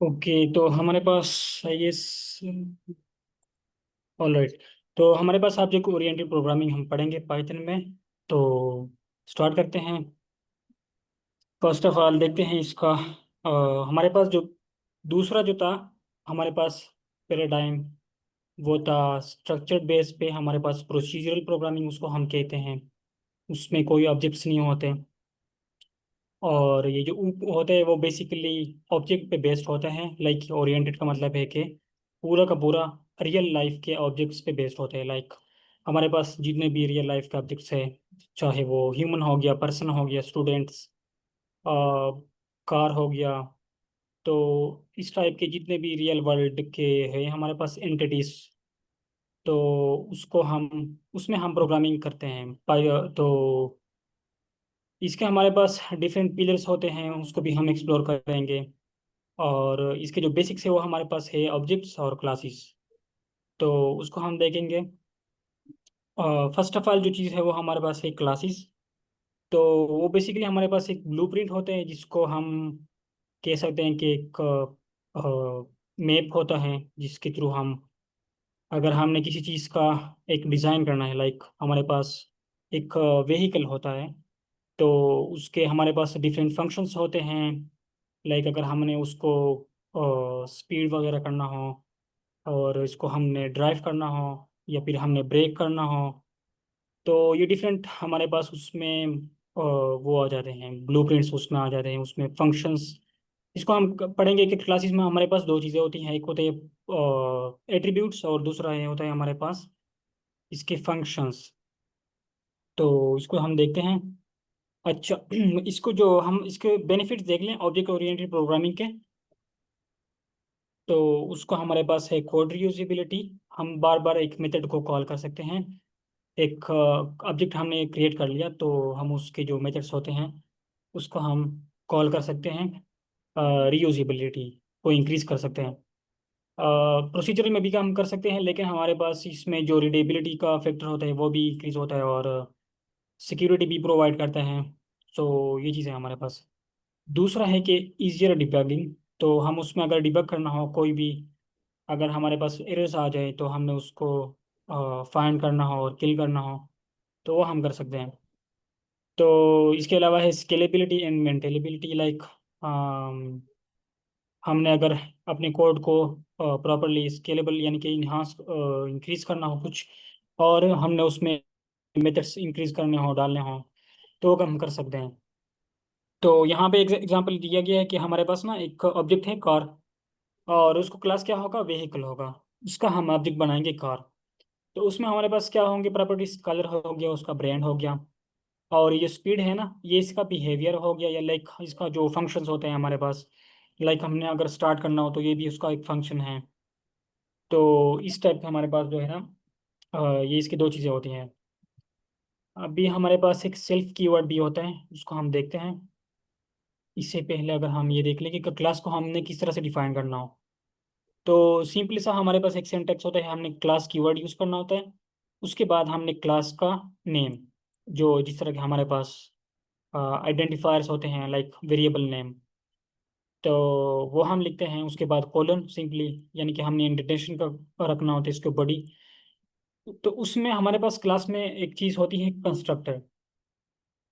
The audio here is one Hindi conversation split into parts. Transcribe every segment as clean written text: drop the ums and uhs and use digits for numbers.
ओके, तो हमारे पास आई गेस ऑल राइट। तो हमारे पास ऑब्जेक्ट ओरिएंटेड प्रोग्रामिंग हम पढ़ेंगे पाइथन में। तो स्टार्ट करते हैं। फर्स्ट ऑफ ऑल देखते हैं इसका हमारे पास जो दूसरा जो था हमारे पास पैराडाइम, वो था स्ट्रक्चर्ड बेस पे। हमारे पास प्रोसीजरल प्रोग्रामिंग उसको हम कहते हैं, उसमें कोई ऑब्जेक्ट्स नहीं होते। और ये जो ऊप होते हैं वो बेसिकली ऑब्जेक्ट पे बेस्ड होते हैं। लाइक ओरिएंटेड का मतलब है कि पूरा का पूरा रियल लाइफ के ऑब्जेक्ट्स पे बेस्ड होते हैं। लाइक हमारे पास जितने भी रियल लाइफ के ऑब्जेक्ट्स हैं, चाहे वो ह्यूमन हो गया, पर्सन हो गया, स्टूडेंट्स, कार हो गया, तो इस टाइप के जितने भी रियल वर्ल्ड के हैं हमारे पास एंटिटीज, तो उसको हम उसमें हम प्रोग्रामिंग करते हैं। तो इसके हमारे पास डिफरेंट पिलर्स होते हैं, उसको भी हम एक्सप्लोर करेंगे। और इसके जो बेसिक्स है वो हमारे पास है ऑब्जेक्ट्स और क्लासेस, तो उसको हम देखेंगे। फर्स्ट ऑफ ऑल जो चीज़ है वो हमारे पास है क्लासेस। तो वो बेसिकली हमारे पास एक ब्लूप्रिंट होते हैं, जिसको हम कह सकते हैं कि एक मैप होता है, जिसके थ्रू हम, अगर हमने किसी चीज़ का एक डिज़ाइन करना है, लाइक हमारे पास एक व्हीकल होता है, तो उसके हमारे पास डिफरेंट फंक्शंस होते हैं। लाइक अगर हमने उसको स्पीड वगैरह करना हो, और इसको हमने ड्राइव करना हो, या फिर हमने ब्रेक करना हो, तो ये डिफरेंट हमारे पास उसमें वो आ जाते हैं, ब्लूप्रिंट्स उसमें आ जाते हैं, उसमें फंक्शंस। इसको हम पढ़ेंगे कि क्लासेस में हमारे पास दो चीज़ें होती हैं, एक होते हैं एट्रीब्यूट्स, और दूसरा ये होता है हमारे पास इसके फंक्शंस। तो इसको हम देखते हैं। अच्छा इसको जो हम इसके बेनिफिट्स देख लें ऑब्जेक्ट ओरिएंटेड प्रोग्रामिंग के, तो उसको हमारे पास है कोड रियूजिबिलिटी। हम बार बार एक मेथड को कॉल कर सकते हैं। एक ऑब्जेक्ट हमने क्रिएट कर लिया, तो हम उसके जो मेथड्स होते हैं उसको हम कॉल कर सकते हैं। रियूजिबिलिटी को इंक्रीज कर सकते हैं। प्रोसीजर में भी काम कर सकते हैं, लेकिन हमारे पास इसमें जो रीडेबिलिटी का फैक्टर होता है वो भी इंक्रीज होता है, और सिक्योरिटी भी प्रोवाइड करते हैं। सो ये चीज़ें हमारे पास। दूसरा है कि ईजियर डिबगिंग। तो हम उसमें अगर डिबग करना हो कोई भी, अगर हमारे पास एरर्स आ जाए, तो हमने उसको फाइंड करना हो और किल करना हो, तो वो हम कर सकते हैं। तो इसके अलावा है स्केलेबिलिटी एंड मेंटेनेबिलिटी। लाइक हमने अगर अपने कोड को प्रॉपरली स्केलेबल यानी कि इन्हांस इंक्रीज करना हो कुछ, और हमने उसमें मेथड्स इंक्रीज करने हो, डालने हो, तो वो हम कर सकते हैं। तो यहाँ पे एग्जांपल दिया गया है कि हमारे पास ना एक ऑब्जेक्ट है कार, और उसको क्लास क्या होगा, व्हीकल होगा। उसका हम ऑब्जेक्ट बनाएंगे कार। तो उसमें हमारे पास क्या होंगे, प्रॉपर्टीज, कलर हो गया, उसका ब्रांड हो गया, और ये स्पीड है ना, ये इसका बिहेवियर हो गया, या लाइक इसका जो फंक्शंस होते हैं हमारे पास। लाइक हमने अगर स्टार्ट करना हो तो ये भी उसका एक फंक्शन है। तो इस टाइप का हमारे पास जो है ना, ये इसकी दो चीज़ें होती हैं। अभी हमारे पास एक सेल्फ कीवर्ड भी होता है, उसको हम देखते हैं। इससे पहले अगर हम ये देख लें कि क्लास को हमने किस तरह से डिफाइन करना हो, तो सिंपली सा हमारे पास एक सिंटेक्स होता है, हमने क्लास कीवर्ड यूज़ करना होता है। उसके बाद हमने क्लास का नेम, जो जिस तरह के हमारे पास आइडेंटिफायर्स होते हैं, लाइक वेरिएबल नेम, तो वो हम लिखते हैं। उसके बाद कॉलन सिंपली, यानी कि हमने इंडेंटेशन का रखना होता है इसके बॉडी। तो उसमें हमारे पास क्लास में एक चीज़ होती है कंस्ट्रक्टर।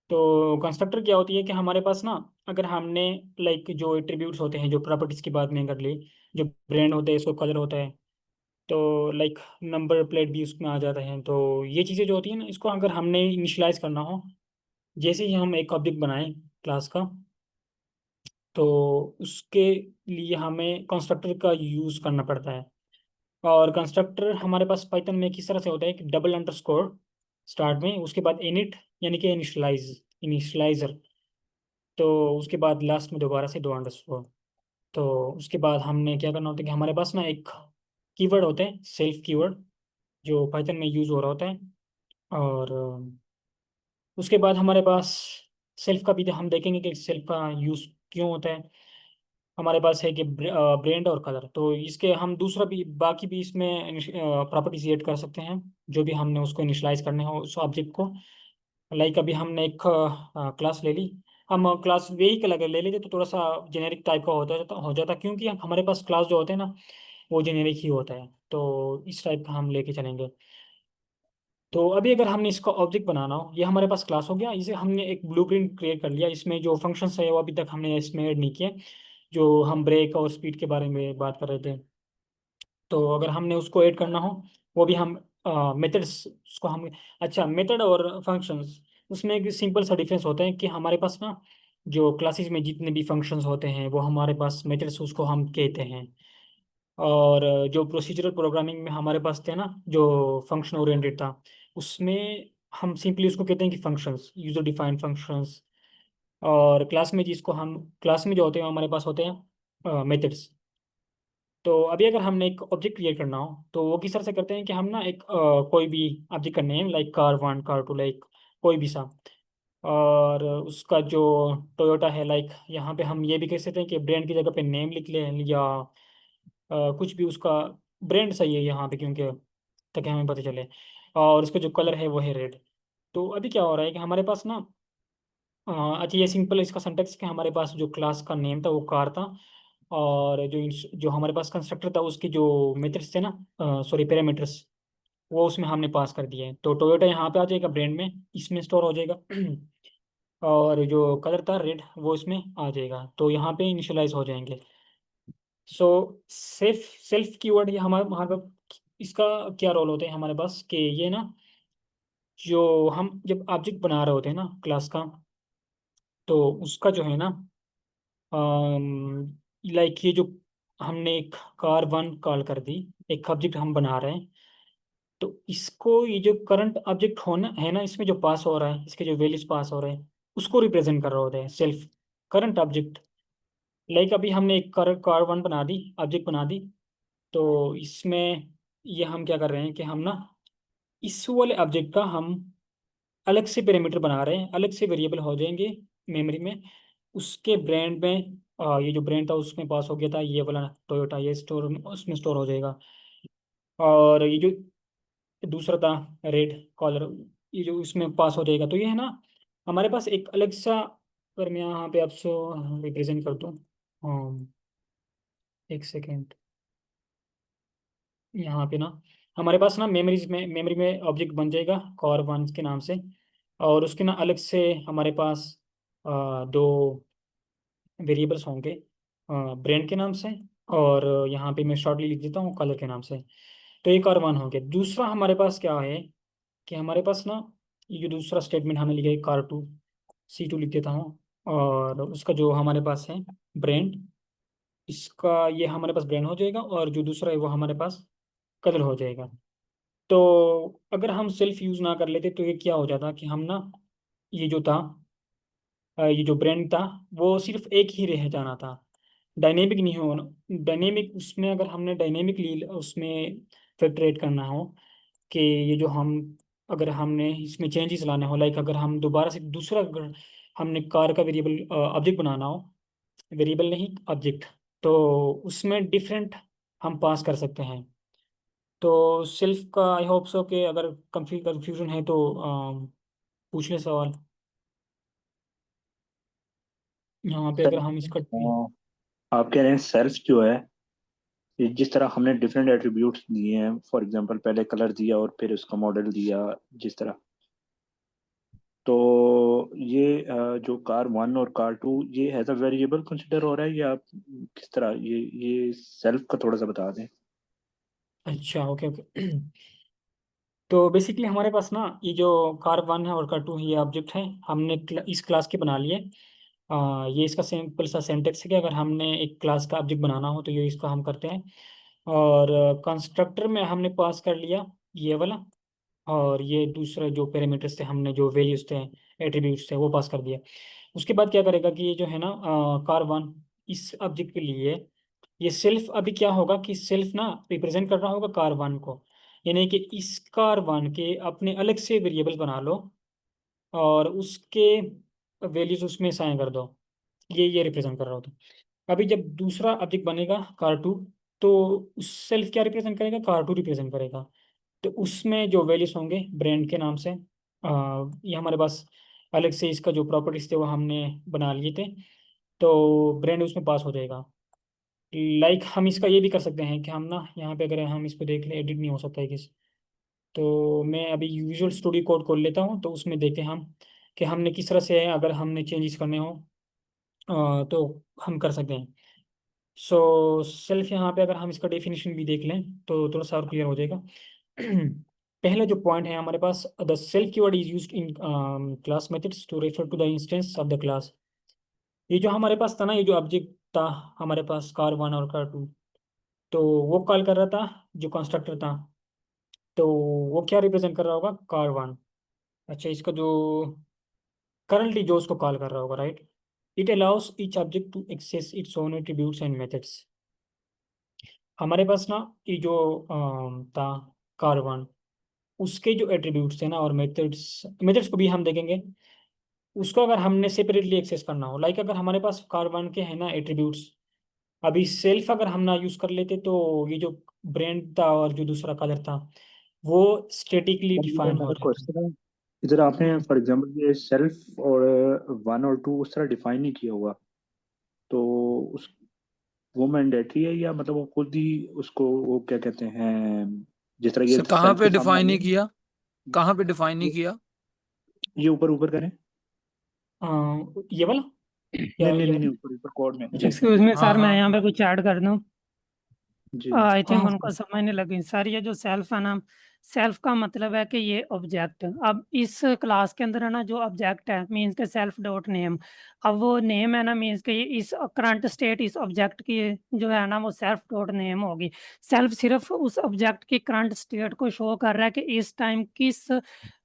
तो कंस्ट्रक्टर क्या होती है कि हमारे पास ना, अगर हमने लाइक जो एट्रीब्यूट्स होते हैं, जो प्रॉपर्टीज की बात नहीं कर ली, जो ब्रांड होता है, इसको कलर होता है, तो लाइक नंबर प्लेट भी उसमें आ जाता है। तो ये चीज़ें जो होती है ना, इसको अगर हमने इनिशलाइज करना हो, जैसे ही हम एक ऑब्जेक्ट बनाएं क्लास का, तो उसके लिए हमें कंस्ट्रक्टर का यूज़ करना पड़ता है। और कंस्ट्रक्टर हमारे पास पाइथन में किस तरह से होता है, कि डबल अंडरस्कोर स्टार्ट में, उसके बाद इनिट यानी कि इनिशलाइजर, तो उसके बाद लास्ट में दोबारा से दो अंडरस्कोर। तो उसके बाद हमने क्या करना होता है कि हमारे पास ना एक कीवर्ड होता है, सेल्फ कीवर्ड, जो पाइथन में यूज़ हो रहा होता है। और उसके बाद हमारे पास सेल्फ का भी हम देखेंगे कि सेल्फ का यूज़ क्यों होता है। हमारे पास है कि ब्रांड और कलर, तो इसके हम दूसरा भी बाकी भी इसमें प्रॉपर्टीज ऐड कर सकते हैं, जो भी हमने उसको इनिशलाइज करने हो उस ऑब्जेक्ट को। लाइक अभी हमने एक क्लास ले ली, हम क्लास व्हीकल अगर ले लेते तो थोड़ा सा जेनेरिक टाइप का हो जाता क्योंकि हमारे पास क्लास जो होते हैं ना वो जेनेरिक ही होता है, तो इस टाइप का हम लेके चलेंगे। तो अभी अगर हमने इसका ऑब्जेक्ट बनाना हो, ये हमारे पास क्लास हो गया, इसे हमने एक ब्लूप्रिंट क्रिएट कर लिया, इसमें जो फंक्शंस है वो अभी तक हमने इसमें ऐड नहीं किए, जो हम ब्रेक और स्पीड के बारे में बात कर रहे थे। तो अगर हमने उसको ऐड करना हो, वो भी हम मेथड्स उसको हम, अच्छा मेथड और फंक्शंस, उसमें एक सिंपल सा डिफरेंस होता है कि हमारे पास ना जो क्लासेस में जितने भी फंक्शंस होते हैं वो हमारे पास मेथड्स उसको हम कहते हैं। और जो प्रोसीजरल प्रोग्रामिंग में हमारे पास थे ना जो फंक्शन ओरिएंटेड था, उसमें हम सिंपली उसको कहते हैं कि फंक्शंस, यूजर डिफाइंड फंक्शंस। और क्लास में जिसको हम क्लास में जो होते हैं हमारे पास होते हैं मेथड्स। तो अभी अगर हमने एक ऑब्जेक्ट क्रिएट करना हो तो वो किस तरह से करते हैं कि हम ना एक कोई भी ऑब्जेक्ट करने हैं, लाइक कार 1 कार 2, लाइक कोई भी सा। और उसका जो टोयोटा है, लाइक यहाँ पे हम ये भी कह सकते हैं कि ब्रांड की जगह पे नेम लिख लें, या कुछ भी उसका ब्रांड सही है यहाँ पे क्योंकि ताकि हमें पता चले। और उसका जो कलर है वो है रेड। तो अभी क्या हो रहा है कि हमारे पास ना अच्छा ये सिंपल इसका सिंटेक्स कि हमारे पास जो क्लास का नेम था वो कार था, और जो हमारे पास कंस्ट्रक्टर था उसके जो मेथड्स थे ना, सॉरी पैरामीटर्स, वो उसमें हमने पास कर दिए हैं। तो टोयोटा यहाँ पे आ जाएगा ब्रांड में, इसमें स्टोर हो जाएगा। और जो कलर था रेड वो इसमें आ जाएगा, तो यहाँ पे इनिशियलाइज हो जाएंगे। सो सेल्फ सेल्फ कीवर्ड ये हमारे हमारे इसका क्या रोल होते हैं हमारे पास कि ये ना जो हम जब ऑब्जेक्ट बना रहे होते हैं ना क्लास का, तो उसका जो है ना लाइक ये जो हमने एक कार 1 कॉल कर दी, एक ऑब्जेक्ट हम बना रहे हैं, तो इसको ये जो करंट ऑब्जेक्ट होना है ना, इसमें जो पास हो रहा है, इसके जो वैल्यूज पास हो रहे हैं उसको रिप्रेजेंट कर रहे होते हैं सेल्फ करंट ऑब्जेक्ट। लाइक अभी हमने एक कार 1 बना दी, ऑब्जेक्ट बना दी। तो इसमें ये हम क्या कर रहे हैं कि हम ना इस वाले ऑब्जेक्ट का हम अलग से पैरामीटर बना रहे हैं, अलग से वेरिएबल हो जाएंगे मेमोरी में। उसके ब्रांड में ये जो ब्रांड था उसमें पास हो गया था ये वाला टोयोटा, ये स्टोर उसमें स्टोर हो जाएगा। और ये जो दूसरा था रेड कॉलर, ये जो इसमें पास हो जाएगा। तो ये है ना हमारे पास एक अलग सा, अगर मैं यहाँ पे आपसे रिप्रेजेंट कर दूँ, हाँ, एक सेकेंड, यहाँ पे ना हमारे पास ना मेमोरी में ऑब्जेक्ट बन जाएगा कार 1 के नाम से। और उसके ना अलग से हमारे पास दो वेरिएबल्स होंगे ब्रांड के नाम से, और यहाँ पे मैं शॉर्टली लिख देता हूँ कलर के नाम से। तो ये कार 1 हो गया। दूसरा हमारे पास क्या है कि हमारे पास ना ये जो दूसरा स्टेटमेंट हमने लिखा है कार 2 C2 लिख देता हूँ। और उसका जो हमारे पास है ब्रांड, इसका ये हमारे पास ब्रांड हो जाएगा, और जो दूसरा है वो हमारे पास कलर हो जाएगा। तो अगर हम सेल्फ यूज ना कर लेते तो ये क्या हो जाता कि हम ना ये जो था ये जो ब्रांड था वो सिर्फ एक ही रह जाना था, डायनेमिक नहीं हो। डायनेमिक उसमें अगर हमने डायनेमिकली उसमें फैक्टरेट करना हो कि ये जो हम अगर हमने इसमें चेंजेस लाने हो, लाइक अगर हम दोबारा से दूसरा अगर हमने कार का वेरिएबल ऑब्जेक्ट बनाना हो, वेरिएबल नहीं ऑब्जेक्ट, तो उसमें डिफरेंट हम पास कर सकते हैं। तो सेल्फ का आई होप सो कि अगर कंफ्यूजन है तो पूछ ले सवाल यहाँ पे अगर हम इसका। आप कह रहे हैं सेल्फ जो है, ये जिस तरह हमने डिफरेंट एट्रीब्यूट्स दिए हैं, फॉर एग्जांपल पहले कलर दिया और फिर उसका मॉडल दिया, जिस तरह, तो ये जो कार 1 और कार 2 ये एज अ वेरिएबल कंसिडर हो रहा है, या आप किस तरह ये सेल्फ का थोड़ा सा बता दें। अच्छा, ओके ओके। तो बेसिकली हमारे पास ना ये जो कार 1 है और कार 2 ये ऑब्जेक्ट है, हमने इस क्लास के बना लिए। ये इसका सिंपल सा सिंटेक्स है कि अगर हमने एक क्लास का ऑब्जेक्ट बनाना हो तो ये इसका हम करते हैं। और कंस्ट्रक्टर में हमने पास कर लिया ये वाला, और ये दूसरा जो पैरामीटर्स थे हमने जो वैल्यूज थे, एट्रीब्यूट्स थे वो पास कर दिया। उसके बाद क्या करेगा कि ये जो है ना कार 1 इस ऑब्जेक्ट के लिए ये सेल्फ अभी क्या होगा कि सेल्फ ना रिप्रेजेंट कर रहा होगा कार 1 को, यानी कि इस कार 1 के अपने अलग से वेरिएबल्स बना लो और उसके वैल्यूज उसमें साइन कर दो, ये रिप्रेजेंट कर रहा होता। अभी जब दूसरा ऑब्जेक्ट बनेगा कार 2, तो उस सेल्फ क्या रिप्रेजेंट करेगा, कार 2 रिप्रेजेंट करेगा। तो उसमें जो वैल्यूज होंगे ब्रांड के नाम से ये हमारे पास अलग से इसका जो प्रॉपर्टीज थे वो हमने बना लिए थे, तो ब्रांड उसमें पास हो जाएगा। लाइक हम इसका ये भी कर सकते हैं कि हम ना यहाँ पे अगर हम इसको देख लें, एडिट नहीं हो सकता है किस, तो मैं अभी विजुअल स्टूडियो कोड खोल लेता हूँ, तो उसमें देखें हम कि हमने किस तरह से अगर हमने चेंजेस करने हो तो हम कर सकते हैं। सो सेल्फ यहाँ पे अगर हम इसका डेफिनेशन भी देख लें तो थोड़ा सा और क्लियर हो जाएगा। पहला जो पॉइंट है हमारे पास, the self keyword is used in class methods to refer to the instance of the class. ये जो हमारे पास था ना, ये जो ऑब्जेक्ट था हमारे पास कार वन और कार टू, तो वो कॉल कर रहा था जो कंस्ट्रक्टर था, तो वो क्या रिप्रेजेंट कर रहा होगा, कार वन। अच्छा, इसका जो करंटली जो उसको कॉल कर रहा होगा, right, it allows each object to access its own attributes and methods. हमारे पास ना ये जो था कार वन, उसके जो एट्रीब्यूट्स थे ना और मेथड्स, मेथड्स को भी हम देखेंगे, उसको अगर हमने सेपरेटली एक्सेस करना हो, लाइक अगर हमारे पास कार वन के है ना एट्रीब्यूट्स, अभी सेल्फ अगर हम ना यूज कर लेते तो ये जो ब्रांड था और जो दूसरा कलर था वो स्टेटिकली और डिफाइन हो मेरा रहे थे। क्वेश्चन है, इधर आपने हम्म। फॉर एग्जांपल ये सेल्फ और वन और टू उस तरह डिफाइन नहीं किया हुआ, तो उस वो मैंडेटरी है या मतलब वो खुद ही उसको वो क्या कहते हैं, जिस तरह ये से कहाँ सेल्फ पे के सामने आ डिफाइन नहीं गया। किया? कहाँ पे डिफाइन नहीं ये किया? ये ऊपर ऊपर करें। ये वाला नहीं या नहीं ये नहीं नहीं, वाला? ऊपर ऊपर कोड में जी। एक्सक्यूज मी हाँ सर, मैं हाँ। यहाँ पे कुछ ऐड कर दूँ? जी आई थिंक हाँ उनको समझने लगी सर। ये जो सेल्फ है ना, सेल्फ का मतलब है कि ये ऑब्जेक्ट, अब इस क्लास के अंदर है ना जो ऑब्जेक्ट है मींस के सेल्फ डॉट नेम, अब वो नेम है ना मींस के ये इस करंट स्टेट इस ऑब्जेक्ट की जो है ना वो सेल्फ डॉट नेम होगी। सेल्फ सिर्फ उस ऑब्जेक्ट की करंट स्टेट को शो कर रहा है कि इस टाइम किस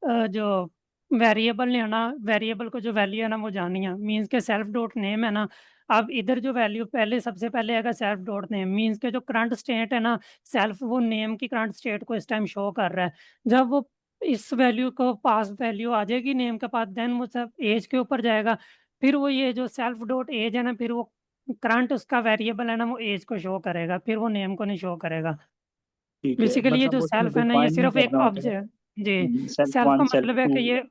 जो वेरिएबल ने है ना, वेरिएबल को जो वैल्यू है ना वो जानी है, मींस के सेल्फ डॉट नेम है ना। अब इधर जो वैल्यू पहले सबसे पहले आएगा सेल्फ डॉट नेम, मींस के जो करंट स्टेट है ना, सेल्फ वो नेम की करंट स्टेट को इस टाइम शो कर रहा है। जब वो इस वैल्यू को पास वैल्यू आ जाएगी नेम के पास, देन वो सब एज के ऊपर जाएगा। फिर वो ये जो सेल्फ डॉट एज है ना, फिर वो करंट उसका वेरिएबल है ना वो एज को शो करेगा, फिर वो नेम को नहीं शो करेगा। ठीक है, बेसिकली ये जो मतलब उसमें सेल्फ है ना ये डिफाइन नहीं सिर्फ एक करना होता है। ऑब्जेक्ट। जी। सेल्फ सेल्फ का वन सेल्फ मतलब है टू। कि ये,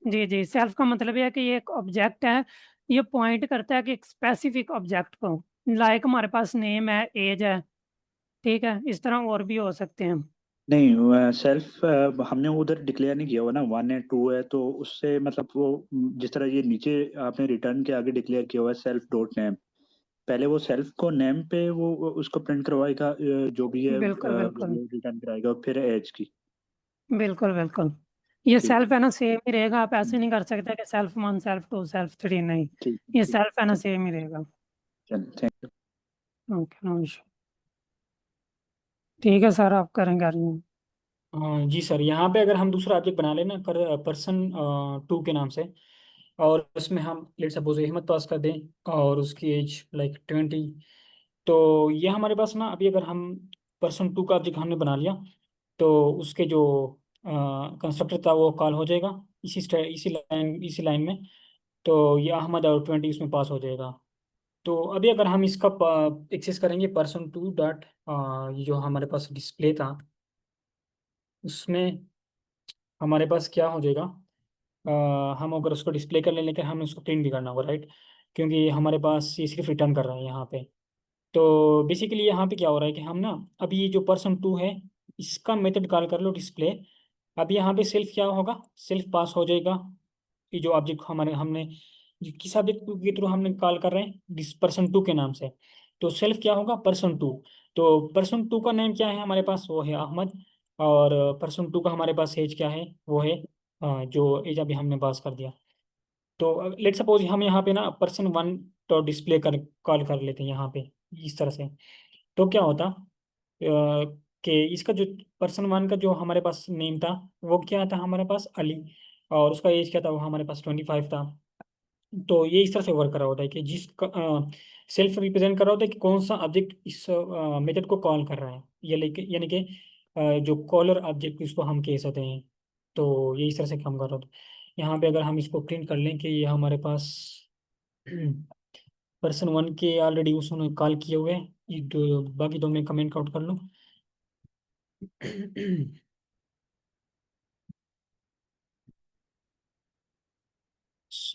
जी जी, सेल्फ का मतलब ये है कि ये एक ऑब्जेक्ट है। ये पॉइंट करता है कि एक स्पेसिफिक ऑब्जेक्ट को, लाइक हमारे पास नेम है, एज है, ठीक है, इस तरह और भी हो सकते हैं। नहीं, सेल्फ हमने उधर डिक्लेयर नहीं किया हुआ ना, वन है टू है, तो उससे मतलब वो जिस तरह ये नीचे आपने रिटर्न के आगे डिक्लेयर किया हुआ है सेल्फ डॉट नेम, पहले वो सेल्फ को नेम पे वो उसको प्रिंट करवाएगा, जो भी है बिल्कुल बिल्कुल। वो रिटर्न कराएगा, फिर एज की। बिल्कुल बिल्कुल। ये ठीक सेल्फ है। है ना सेम ही रहेगा, आप ऐसे हम्म, नहीं कर सकते कि self one self two self three, नहीं। ठीक है ये ठीक सेल्फ है ना है। सेम ही रहेगा। चलिए thank you. Okay, no issue. ठीक है सर, आप करेंगे अर्निंग। हाँ जी सर, यहाँ पे अगर हम दूसरा ऑब्जेक्ट बना लेना कर पर्सन टू के नाम से, और उसमें हम लेट सपोज अहमद पास कर दें और उसकी एज लाइक 20, तो ये हमारे पास ना अभी अगर हम पर्सन टू का ऑब्जेक्ट हमने बना लिया, तो उसके जो कंस्ट्रक्टर था वो कॉल हो जाएगा इसी लाइन में, तो ये अहमद और 20 उसमें पास हो जाएगा। तो अभी अगर हम इसका एक्सेस करेंगे पर्सन टू डॉट, ये जो हमारे पास डिस्प्ले था उसमें हमारे पास क्या हो जाएगा, हम अगर उसको डिस्प्ले कर लें लेकिन हमें उसको प्रिंट भी करना होगा, राइट, क्योंकि हमारे पास ये सिर्फ रिटर्न कर रहा है यहाँ पे। तो बेसिकली यहाँ पे क्या हो रहा है कि हम ना अभी ये जो पर्सन टू है इसका मेथड कॉल कर लो डिस्प्ले। अब यहाँ पे सेल्फ क्या होगा, सेल्फ पास हो जाएगा, ये जो ऑब्जेक्ट हमारे हमने किस ऑब्जेक्ट के थ्रू हमने कॉल कर रहे हैं, दिस पर्सन टू के नाम से, तो सेल्फ क्या होगा, पर्सन टू। तो पर्सन टू का नेम क्या है हमारे पास, वो है अहमद, और पर्सन टू का हमारे पास एज क्या है, वो है जो एज अभी हमने पास कर दिया। तो लेट सपोज हम यहाँ पे ना पर्सन वन तो डिस्प्ले कर कॉल कर लेते हैं यहाँ पे इस तरह से, तो क्या होता कि इसका जो पर्सन वन का जो हमारे पास नेम था वो क्या था हमारे पास, अली, और उसका एज क्या था, वो हमारे पास 25 था। तो ये इस तरह से वर्क कर रहा होता है कि जिस सेल्फ रिप्रेजेंट कर रहा होता है कि कौन सा ऑब्जेक्ट इस मेथड को कॉल कर रहा है, ये लेके यानी कि जो कॉलर ऑब्जेक्ट इसको हम कह सकते हैं। तो ये इस तरह से काम कर रहा होता है। यहाँ पे अगर हम इसको प्रिंट कर लें कि ये हमारे पास पर्सन वन के ऑलरेडी उसने कॉल किए हुए हैं, ये दो बाकी दो मैं कमेंट आउट कर लूँ।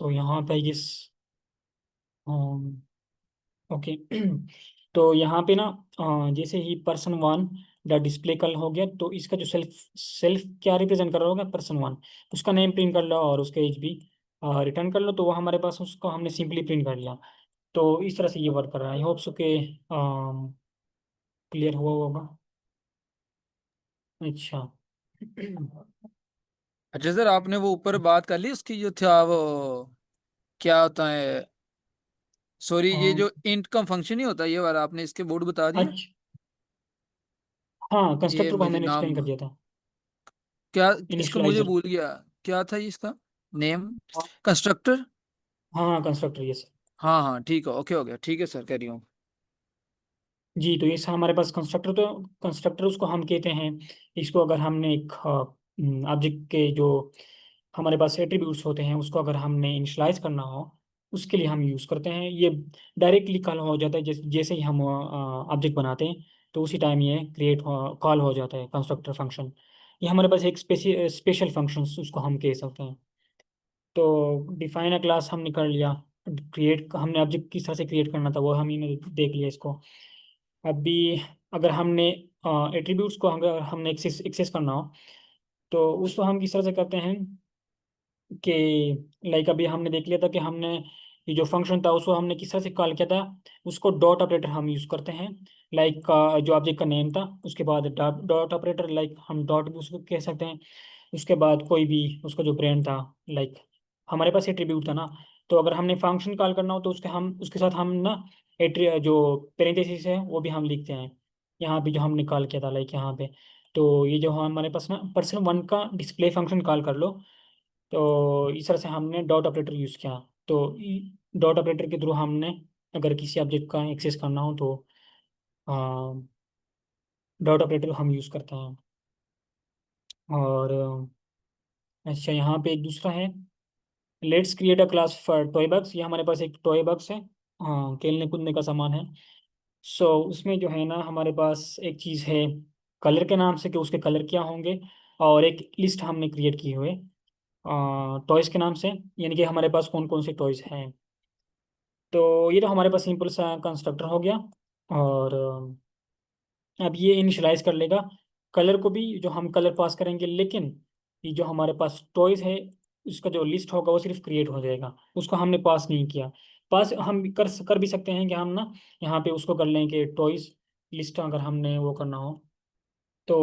सो यहाँ पे इस ओके तो यहाँ पे ना जैसे ही पर्सन वन द डिस्प्ले कल हो गया, तो इसका जो सेल्फ सेल्फ क्या रिप्रेजेंट कर रहा होगा, पर्सन वन, उसका नेम प्रिंट कर लो और उसका एज भी रिटर्न कर लो, तो वो हमारे पास उसको हमने सिंपली प्रिंट कर लिया। तो इस तरह से ये वर्क कर रहा है। आई होप सो के क्लियर हुआ होगा। अच्छा अच्छा सर, आपने वो ऊपर बात कर ली उसकी जो था वो क्या होता है, सॉरी, ये अम, जो इंट का फंक्शन ही होता है ये वाला, आपने इसके बोर्ड बता दिए। अच्छा, हाँ, ये कंस्ट्रक्टर को मुझे हमने एक्सप्लेन नाम कर दिया था। क्या, इसका मुझे इनिशियलाइजर। भूल गया, क्या था इसका नेम, हाँ कंस्ट्रक्टर। हाँ, कंस्ट्रक्टर, यस। हाँ हाँ ठीक है, ओके हो गया, ठीक है सर, कह रही हूँ। जी, तो ये हमारे पास कंस्ट्रक्टर, तो कंस्ट्रक्टर उसको हम कहते हैं। इसको अगर हमने एक ऑब्जेक्ट के जो हमारे पास एट्रीब्यूट्स होते हैं उसको अगर हमने इनिशलाइज करना हो, उसके लिए हम यूज़ करते हैं। ये डायरेक्टली कॉल हो जाता है, जैसे जैसे ही हम ऑब्जेक्ट बनाते हैं, तो उसी टाइम ये क्रिएट कॉल हो जाता है कंस्ट्रक्टर फंक्शन। ये हमारे पास एक स्पेशल फंक्शन उसको हम कह सकते हैं। तो डिफाइन अ क्लास हमने कर लिया। क्रिएट हमने ऑब्जेक्ट किस तरह से क्रिएट करना था वो हम ही देख लिया इसको। अभी अगर हमने एट्रीब्यूट्स को अगर हमने एक्सेस एक्सेस करना हो, तो उसको हम किस तरह से करते हैं कि लाइक अभी हमने देख लिया था कि हमने ये जो फंक्शन था उसको हमने किस तरह से कॉल किया था। उसको डॉट ऑपरेटर हम यूज़ करते हैं। लाइक जो ऑब्जेक्ट का नेम था उसके बाद डॉट ऑपरेटर, लाइक हम डॉट भी उसको कह सकते हैं। उसके बाद कोई भी उसका जो ब्रांड था, लाइक हमारे पास एट्रीब्यूट था ना, तो अगर हमने फंक्शन कॉल करना हो तो उसके साथ हम ना एट्री जो पेरेंथेसिस है वो भी हम लिखते हैं। यहाँ पे जो हमने कॉल किया था लाइक यहाँ पे, तो ये जो हमारे पास ना पर्सन वन का डिस्प्ले फंक्शन कॉल कर लो, तो इस तरह से हमने डॉट ऑपरेटर यूज़ किया। तो डॉट ऑपरेटर के थ्रू हमने अगर किसी ऑब्जेक्ट का एक्सेस करना हो तो डॉट ऑपरेटर हम यूज़ करते हैं। और अच्छा, यहाँ पे एक दूसरा है, let's create a class for toy box. ये हमारे पास एक टॉय बक्स है, हाँ, खेलने कूदने का सामान है। सो उसमें जो है ना हमारे पास एक चीज़ है कलर के नाम से, कि उसके कलर क्या होंगे, और एक लिस्ट हमने क्रिएट की हुई है टॉयज़ के नाम से, यानी कि हमारे पास कौन कौन से टॉयज़ हैं। तो ये तो हमारे पास सिंपल सा कंस्ट्रक्टर हो गया। और अब ये इनिशियलाइज कर लेगा कलर को भी, जो हम कलर पास करेंगे, लेकिन ये जो हमारे पास टॉयज है उसका जो लिस्ट होगा वो सिर्फ क्रिएट हो जाएगा, उसको हमने पास नहीं किया। पास हम कर भी सकते हैं कि हम ना यहाँ पे उसको कर लें कि टॉयज लिस्ट अगर हमने वो करना हो तो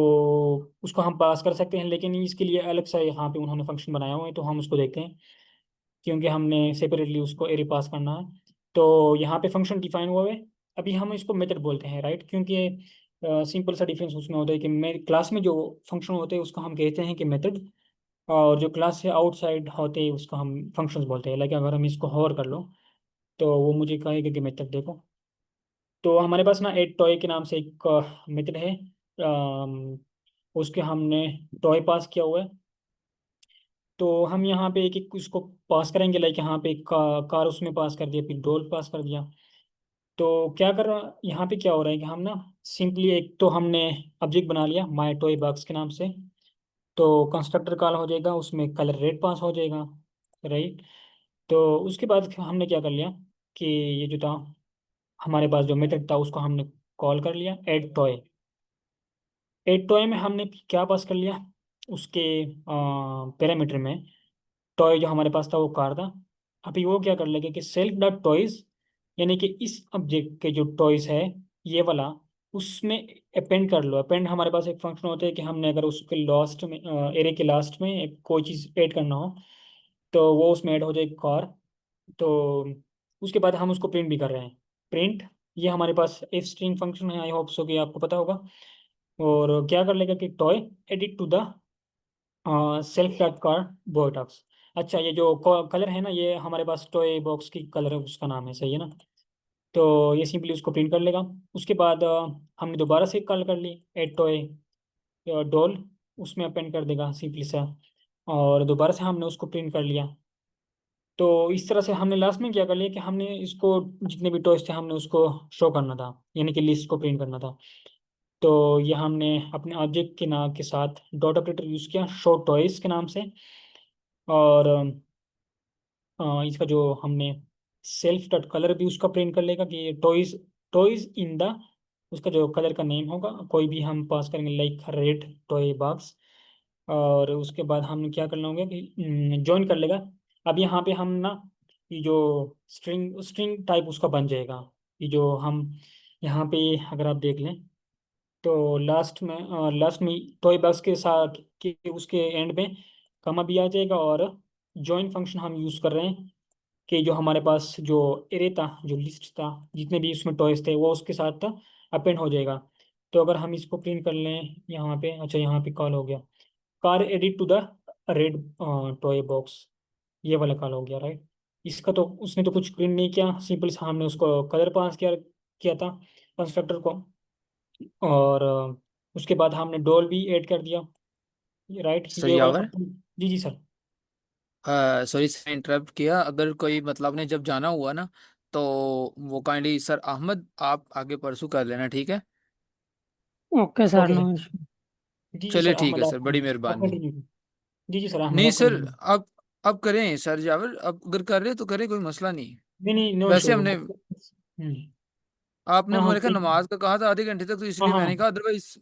उसको हम पास कर सकते हैं, लेकिन इसके लिए अलग से यहाँ पे उन्होंने फंक्शन बनाया हुआ है, तो हम उसको देखते हैं, क्योंकि हमने सेपरेटली उसको एरे पास करना है। तो यहाँ पे फंक्शन डिफाइन हुआ है। अभी हम इसको मेथड बोलते हैं, राइट, क्योंकि सिंपल सा डिफरेंस उसमें होता है कि मेरे क्लास में जो फंक्शन होते हैं उसको हम कहते हैं कि मेथड, और जो क्लास से आउटसाइड होते हैं उसको हम फंक्शंस बोलते हैं। लाइक अगर हम इसको होवर कर लो तो वो मुझे कहेगा कि मेथड देखो। तो हमारे पास ना एक टॉय के नाम से एक मेथड है, उसके हमने टॉय पास किया हुआ है। तो हम यहाँ पे एक एक उसको पास करेंगे, लाइक यहाँ पे एक कार उसमें पास कर दिया, फिर डोल पास कर दिया। तो क्या कर रहा यहाँ पे क्या हो रहा है कि हम ना सिंपली एक तो हमने ऑब्जेक्ट बना लिया माय टॉय बॉक्स के नाम से, तो कंस्ट्रक्टर कॉल हो जाएगा, उसमें कलर रेड पास हो जाएगा, राइट। तो उसके बाद हमने क्या कर लिया कि ये जो था हमारे पास जो मेथड था उसको हमने कॉल कर लिया एड टॉय। एड टॉय में हमने क्या पास कर लिया, उसके पैरामीटर में टॉय जो हमारे पास था वो कार था। अभी वो क्या कर लेगा कि सेल्फ डॉट टॉयज, यानी कि इस ऑब्जेक्ट के जो टॉयज है ये वाला, उसमें अपेंड कर लो। अपेंड हमारे पास एक फंक्शन होता है कि हमने अगर उसके लास्ट में एरे के लास्ट में कोई चीज़ ऐड करना हो तो वो उसमें ऐड हो जाए कार। तो उसके बाद हम उसको प्रिंट भी कर रहे हैं, प्रिंट। ये हमारे पास एफ स्ट्रिंग फंक्शन है, आई होप सो कि आपको पता होगा। और क्या कर लेगा कि toy edit to the self dot car botox. अच्छा, ये जो कलर है ना ये हमारे पास टॉय बॉक्स की कलर है, उसका नाम है, सही है ना। तो ये सिंपली उसको प्रिंट कर लेगा। उसके बाद हमने दोबारा से कॉल कर ली एड टॉय डॉल, उसमें अपेंड कर देगा सिंपली सा, और दोबारा से हमने उसको प्रिंट कर लिया। तो इस तरह से हमने लास्ट में क्या कर लिया कि हमने इसको जितने भी टॉयज थे हमने उसको शो करना था, यानी कि लिस्ट को प्रिंट करना था। तो ये हमने अपने ऑब्जेक्ट के नाम के साथ डॉट ऑपरेटर यूज़ किया शो टॉयज के नाम से। और इसका जो हमने सेल्फ डॉट कलर भी उसका प्रिंट कर लेगा कि टॉयज टॉयज इन द, उसका जो कलर का नेम होगा कोई भी हम पास करेंगे लाइक रेड टॉय बॉक्स। और उसके बाद हम क्या करना होगा कि ज्वाइन कर लेगा। अब यहाँ पे हम ना ये जो स्ट्रिंग स्ट्रिंग टाइप उसका बन जाएगा। ये जो हम यहाँ पे अगर आप देख लें तो लास्ट में टॉय बॉक्स के साथ के उसके एंड में कमा भी आ जाएगा। और जॉइन फंक्शन हम यूज़ कर रहे हैं कि जो हमारे पास जो एरे था, जो लिस्ट था, जितने भी उसमें टॉयज थे वो उसके साथ अपेंड हो जाएगा। तो अगर हम इसको प्रिंट कर लें यहाँ पे, अच्छा यहाँ पे कॉल हो गया car edit to the red toy box, ये वाला कॉल हो गया राइट। इसका तो उसने तो कुछ प्रिंट नहीं किया, सिंपल सा हमने उसको कलर पास किया किया था कंस्ट्रक्टर को। और उसके बाद हमने डॉल भी ऐड कर दिया राइट, ये सर वाला यावर, फंक्शन। जी जी सर। सॉरी सर इंटरप्ट किया। अगर कोई मतलब आपने जब जाना हुआ ना, तो वो काइंडली सर अहमद आप आगे परसू कर लेना, ठीक है? Okay sir, okay no sir. Issue. जी जी चलिए सर, ठीक अहमद है सर, बड़ी आप मेहरबानी। कंटिन्यू। जी जी सर, अहमद नहीं आप सर, कंटिन्यू। अब करें सर यावर, अब अगर कर रहे तो करें, कोई मसला नहीं। नहीं नहीं, नो वैसे इशू। हमने, आपने हाँ हाँ मेरे का नमाज का कहा था आधे घंटे तक, तो हाँ इसलिए हाँ। मैंने कहा, अदरवाइज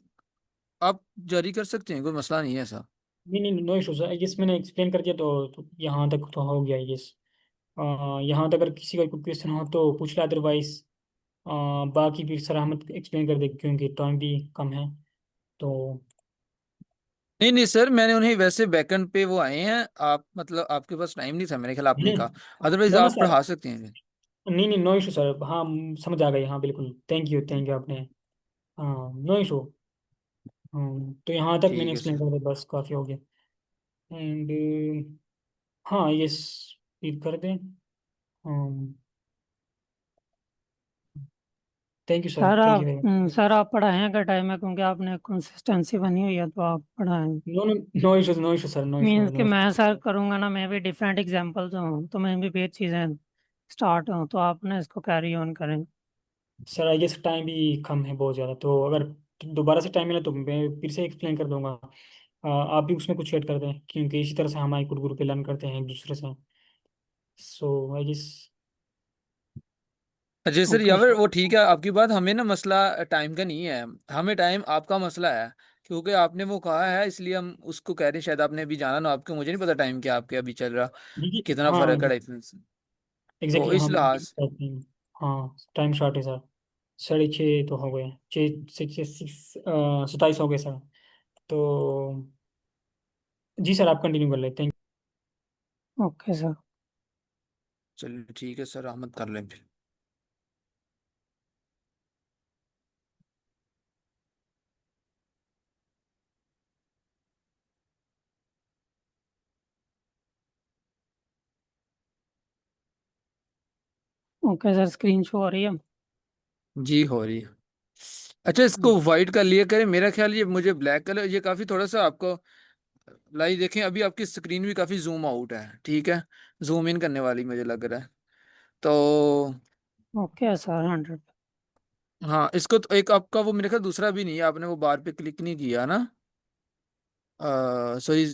आप जारी कर सकते हैं, कोई मसला नहीं है ऐसा। नहीं नहीं, नो इशू सर, यस मैंने एक्सप्लेन कर दिया तो यहाँ तक तो हो गया यस। यहाँ तक अगर किसी का कोई क्वेश्चन हो तो पूछ ले, अदरवाइज बाकी फिर सर अहमद एक्सप्लेन कर देंगे क्योंकि टाइम भी कम है तो। नहीं नहीं सर, मैंने उन्हें वैसे बैकएंड पे वो आए हैं, आप मतलब आपके पास टाइम नहीं था मेरे ख्याल, आपने कहा। अदरवाइज नो नो आप सर, पढ़ा सकते हैं। नहीं नहीं, नो इशू सर, हाँ समझ आ गई, हाँ बिल्कुल, थैंक यू आपने। हाँ नो इशू। हाँ तो यहाँ तक मैंने ठीक है एक्सप्लेन सर। कर दिया, बस काफ़ी हो गया। एंड हाँ यस, फिर कर दें। हाँ thank you sir, thank you very much. Sir आप पढ़ाएं अगर टाइम है, क्योंकि आपने कंसिस्टेंसी बनी हुई है तो आप पढ़ाएं। No no, no issue sir, no issue, means कि नो मैं इशू। सर करूँगा ना, मैं भी डिफरेंट एग्जांपल्स हूँ तो मैं भी ये चीज़ें स्टार्ट हूँ, तो आप ना इसको कैरी ऑन करें। सर आई गेस टाइम भी कम है बहुत ज़्यादा, तो अगर दोबारा से टाइम मिला तो मैं फिर से एक्सप्लेन कर दूंगा। आप भी उसमें कुछ ऐड कर दें क्योंकि इसी तरह से हम आई कुड ग्रुप पे लर्न करते हैं एक दूसरे से। So I guess. Ajay sir okay Yawar, sir. वो ठीक है आपकी बात, हमें ना मसला टाइम का नहीं है, हमें टाइम आपका मसला है। क्योंकि आपने वो कहा है, इसलिए हम उसको कह रहे हैं। शायद आपने अभी जाना ना, आपको मुझे नहीं पता टाइम क्या आपके अभी चल रहा, जी जी कितना हाँ फर्क है डिफरेंस। तो एग्जैक्टली इस हाँ लिहाज, हाँ टाइम शॉर्ट है सर। 6:30 तो हो गए, 27 हो गए सर। तो जी सर, आप कंटिन्यू कर लेते हैं। Okay sir. चलिए ठीक है सर, अहमद कर लें फिर। ओके सर, स्क्रीन शो हो रही है। जी हो रही है। अच्छा, इसको वाइट कर लिया करें, मेरा ख्याल ये मुझे ब्लैक कलर ये काफी थोड़ा सा आपको लाई देखें, अभी आपकी स्क्रीन भी काफी जूम आउट है, ठीक है? जूम इन करने वाली मुझे लग रहा है। तो ओके सर, 100। हाँ, इसको तो एक आपका वो मेरे ख्याल दूसरा भी नहीं है, आपने वो बार पे क्लिक नहीं किया ना? सॉरी,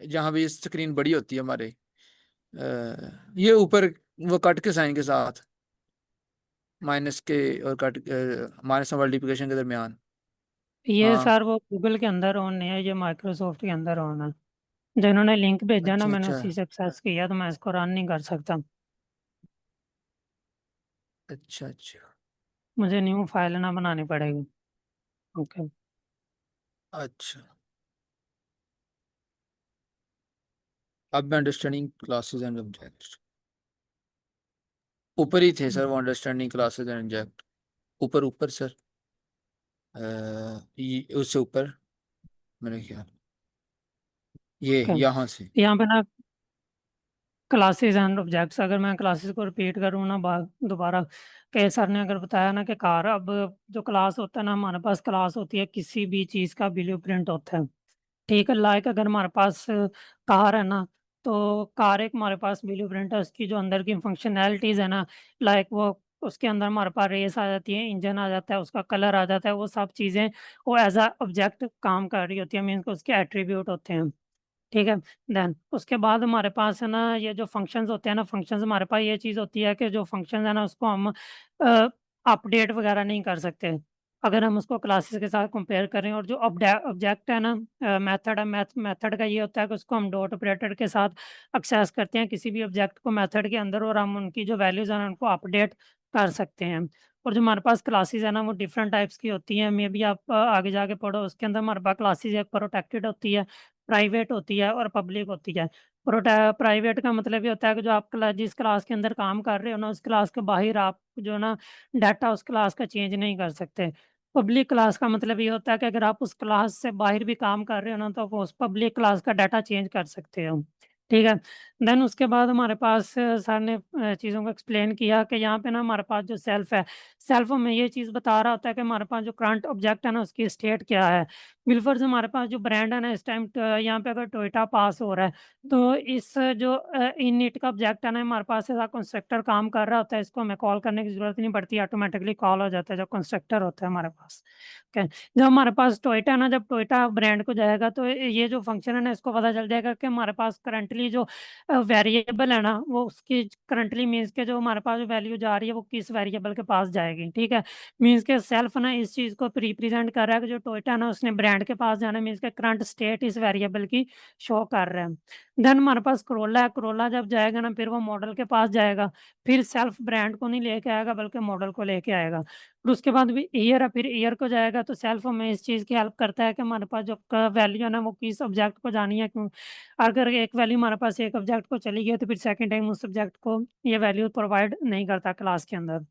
जहाँ भी स्क्रीन बड़ी होती है हमारे, ये ऊपर वो कट के साइन के साथ, माइनस के और कट, माइनस और मल्टीप्लिकेशन के दरमियान। ये हाँ। सर वो गूगल के अंदर ऑन नहीं है, ये माइक्रोसॉफ्ट के अंदर ऑन है। जिन्होंने लिंक भेजा ना, अच्छा मैंने अच्छा। उसी से एक्सेस किया, तो मैं इसको रन नहीं कर सकता। अच्छा अच्छा। मुझे न्यू फाइल ना बनानी पड़ेगी। ओके। अच्छा, अब मैं अंडरस्टैंडिंग क्लासेस एंड ऑब्जेक्ट्स, ऊपर ही थे सर वो, अंडरस्टैंडिंग क्लासेस एंड ऑब्जेक्ट, ऊपर ऊपर सर, ये उससे ऊपर मेरे ख्याल, ये ओके, यहाँ से। यहाँ पे ना क्लासेस एंड ऑब्जेक्ट्स, अगर मैं क्लासेस को रिपीट करूँ ना दोबारा, के सर ने अगर बताया ना कि कार, अब जो क्लास होता है ना, हमारे पास क्लास होती है किसी भी चीज़ का ब्लूप्रिंट होता है। ठीक है, लाइक अगर हमारे पास कार है ना, तो कार एक हमारे पास ब्लूप्रिंट है, उसकी जो अंदर की फंक्शनैलिटीज़ है ना, लाइक वो उसके अंदर हमारे पास रेस आ जाती है, इंजन आ जाता है, उसका कलर आ जाता है, वो सब चीज़ें वो एज अ ऑब्जेक्ट काम कर रही होती है, मीन्स उसके एट्रीब्यूट होते हैं। ठीक है। देन उसके बाद हमारे पास है ना ये जो फंक्शंस होते हैं ना, फंक्शंस हमारे पास ये चीज़ होती है कि जो फंक्शंस है ना उसको हम अपडेट वगैरह नहीं कर सकते अगर हम उसको क्लासेस के साथ कंपेयर करें। और जो ऑब्जेक्ट है ना, मेथड है, मेथड का ये होता है कि उसको हम डॉट ऑपरेटर के साथ एक्सेस करते हैं किसी भी ऑब्जेक्ट को मेथड के अंदर, और हम उनकी जो वैल्यूज हैं उनको अपडेट कर सकते हैं। और जो हमारे पास क्लासेस है ना वो डिफरेंट टाइप्स की होती हैं, मे बी आप आगे जाके पढ़ो, उसके अंदर हमारे पास क्लासेस एक प्रोटेक्टेड होती है, प्राइवेट होती है और पब्लिक होती है। प्राइवेट का मतलब ये होता है कि जो आप जिस क्लास के अंदर काम कर रहे हो ना, उस क्लास के बाहर आप जो है ना डाटा उस क्लास का चेंज नहीं कर सकते। पब्लिक क्लास का मतलब ये होता है कि अगर आप उस क्लास से बाहर भी काम कर रहे हो ना, तो आप उस पब्लिक क्लास का डाटा चेंज कर सकते हो। ठीक है। देन उसके बाद हमारे पास सर ने चीज़ों को एक्सप्लेन किया कि यहाँ पे ना हमारे पास जो सेल्फ है, सेल्फ में ये चीज़ बता रहा होता है कि हमारे पास जो करंट ऑब्जेक्ट है ना उसकी स्टेट क्या है। बिलफर्ज हमारे पास जो ब्रांड है ना इस टाइम यहाँ पे अगर टोयोटा पास हो रहा है, तो इस जो इनिट का ऑब्जेक्ट है ना हमारे पास ऐसा कंस्ट्रक्टर काम कर रहा होता है, इसको हमें कॉल करने की जरूरत नहीं पड़ती, ऑटोमेटिकली कॉल हो जाता है जो कंस्ट्रक्टर होता है हमारे पास। ओके। जब हमारे पास टोयोटा है ना, जब टोयोटा ब्रांड को जाएगा तो ये जो फंक्शन है ना इसको पता चल जाएगा कि हमारे पास करंटली जो वेरिएबल है ना वो उसकी करंटली मीन्स के जो हमारे पास जो वैल्यू जा रही है वो किस वेरिएबल के पास जाएगी। ठीक है। मीन्स के सेल्फ ना इस चीज़ को रिप्रेजेंट कर रहा है कि जो टोयोटा है ना उसने ब्रांड के पास जाना है, मीन्स के करंट स्टेट इस वेरिएबल की शो कर रहा है। देन हमारे पास करोला है, करोला जब जाएगा ना फिर वो मॉडल के पास जाएगा, फिर सेल्फ ब्रांड को नहीं लेके आएगा बल्कि मॉडल को लेके आएगा। फिर उसके बाद भी ईयर है, फिर ईयर को जाएगा तो सेल्फ हमें इस चीज़ की हेल्प करता है कि हमारे पास जो वैल्यू है ना वो किस ऑब्जेक्ट को जानी है, क्यों अगर एक वैल्यू हमारे पास एक ऑब्जेक्ट को चली गई तो फिर सेकंड टाइम उस ऑब्जेक्ट को ये वैल्यू प्रोवाइड नहीं करता क्लास के अंदर।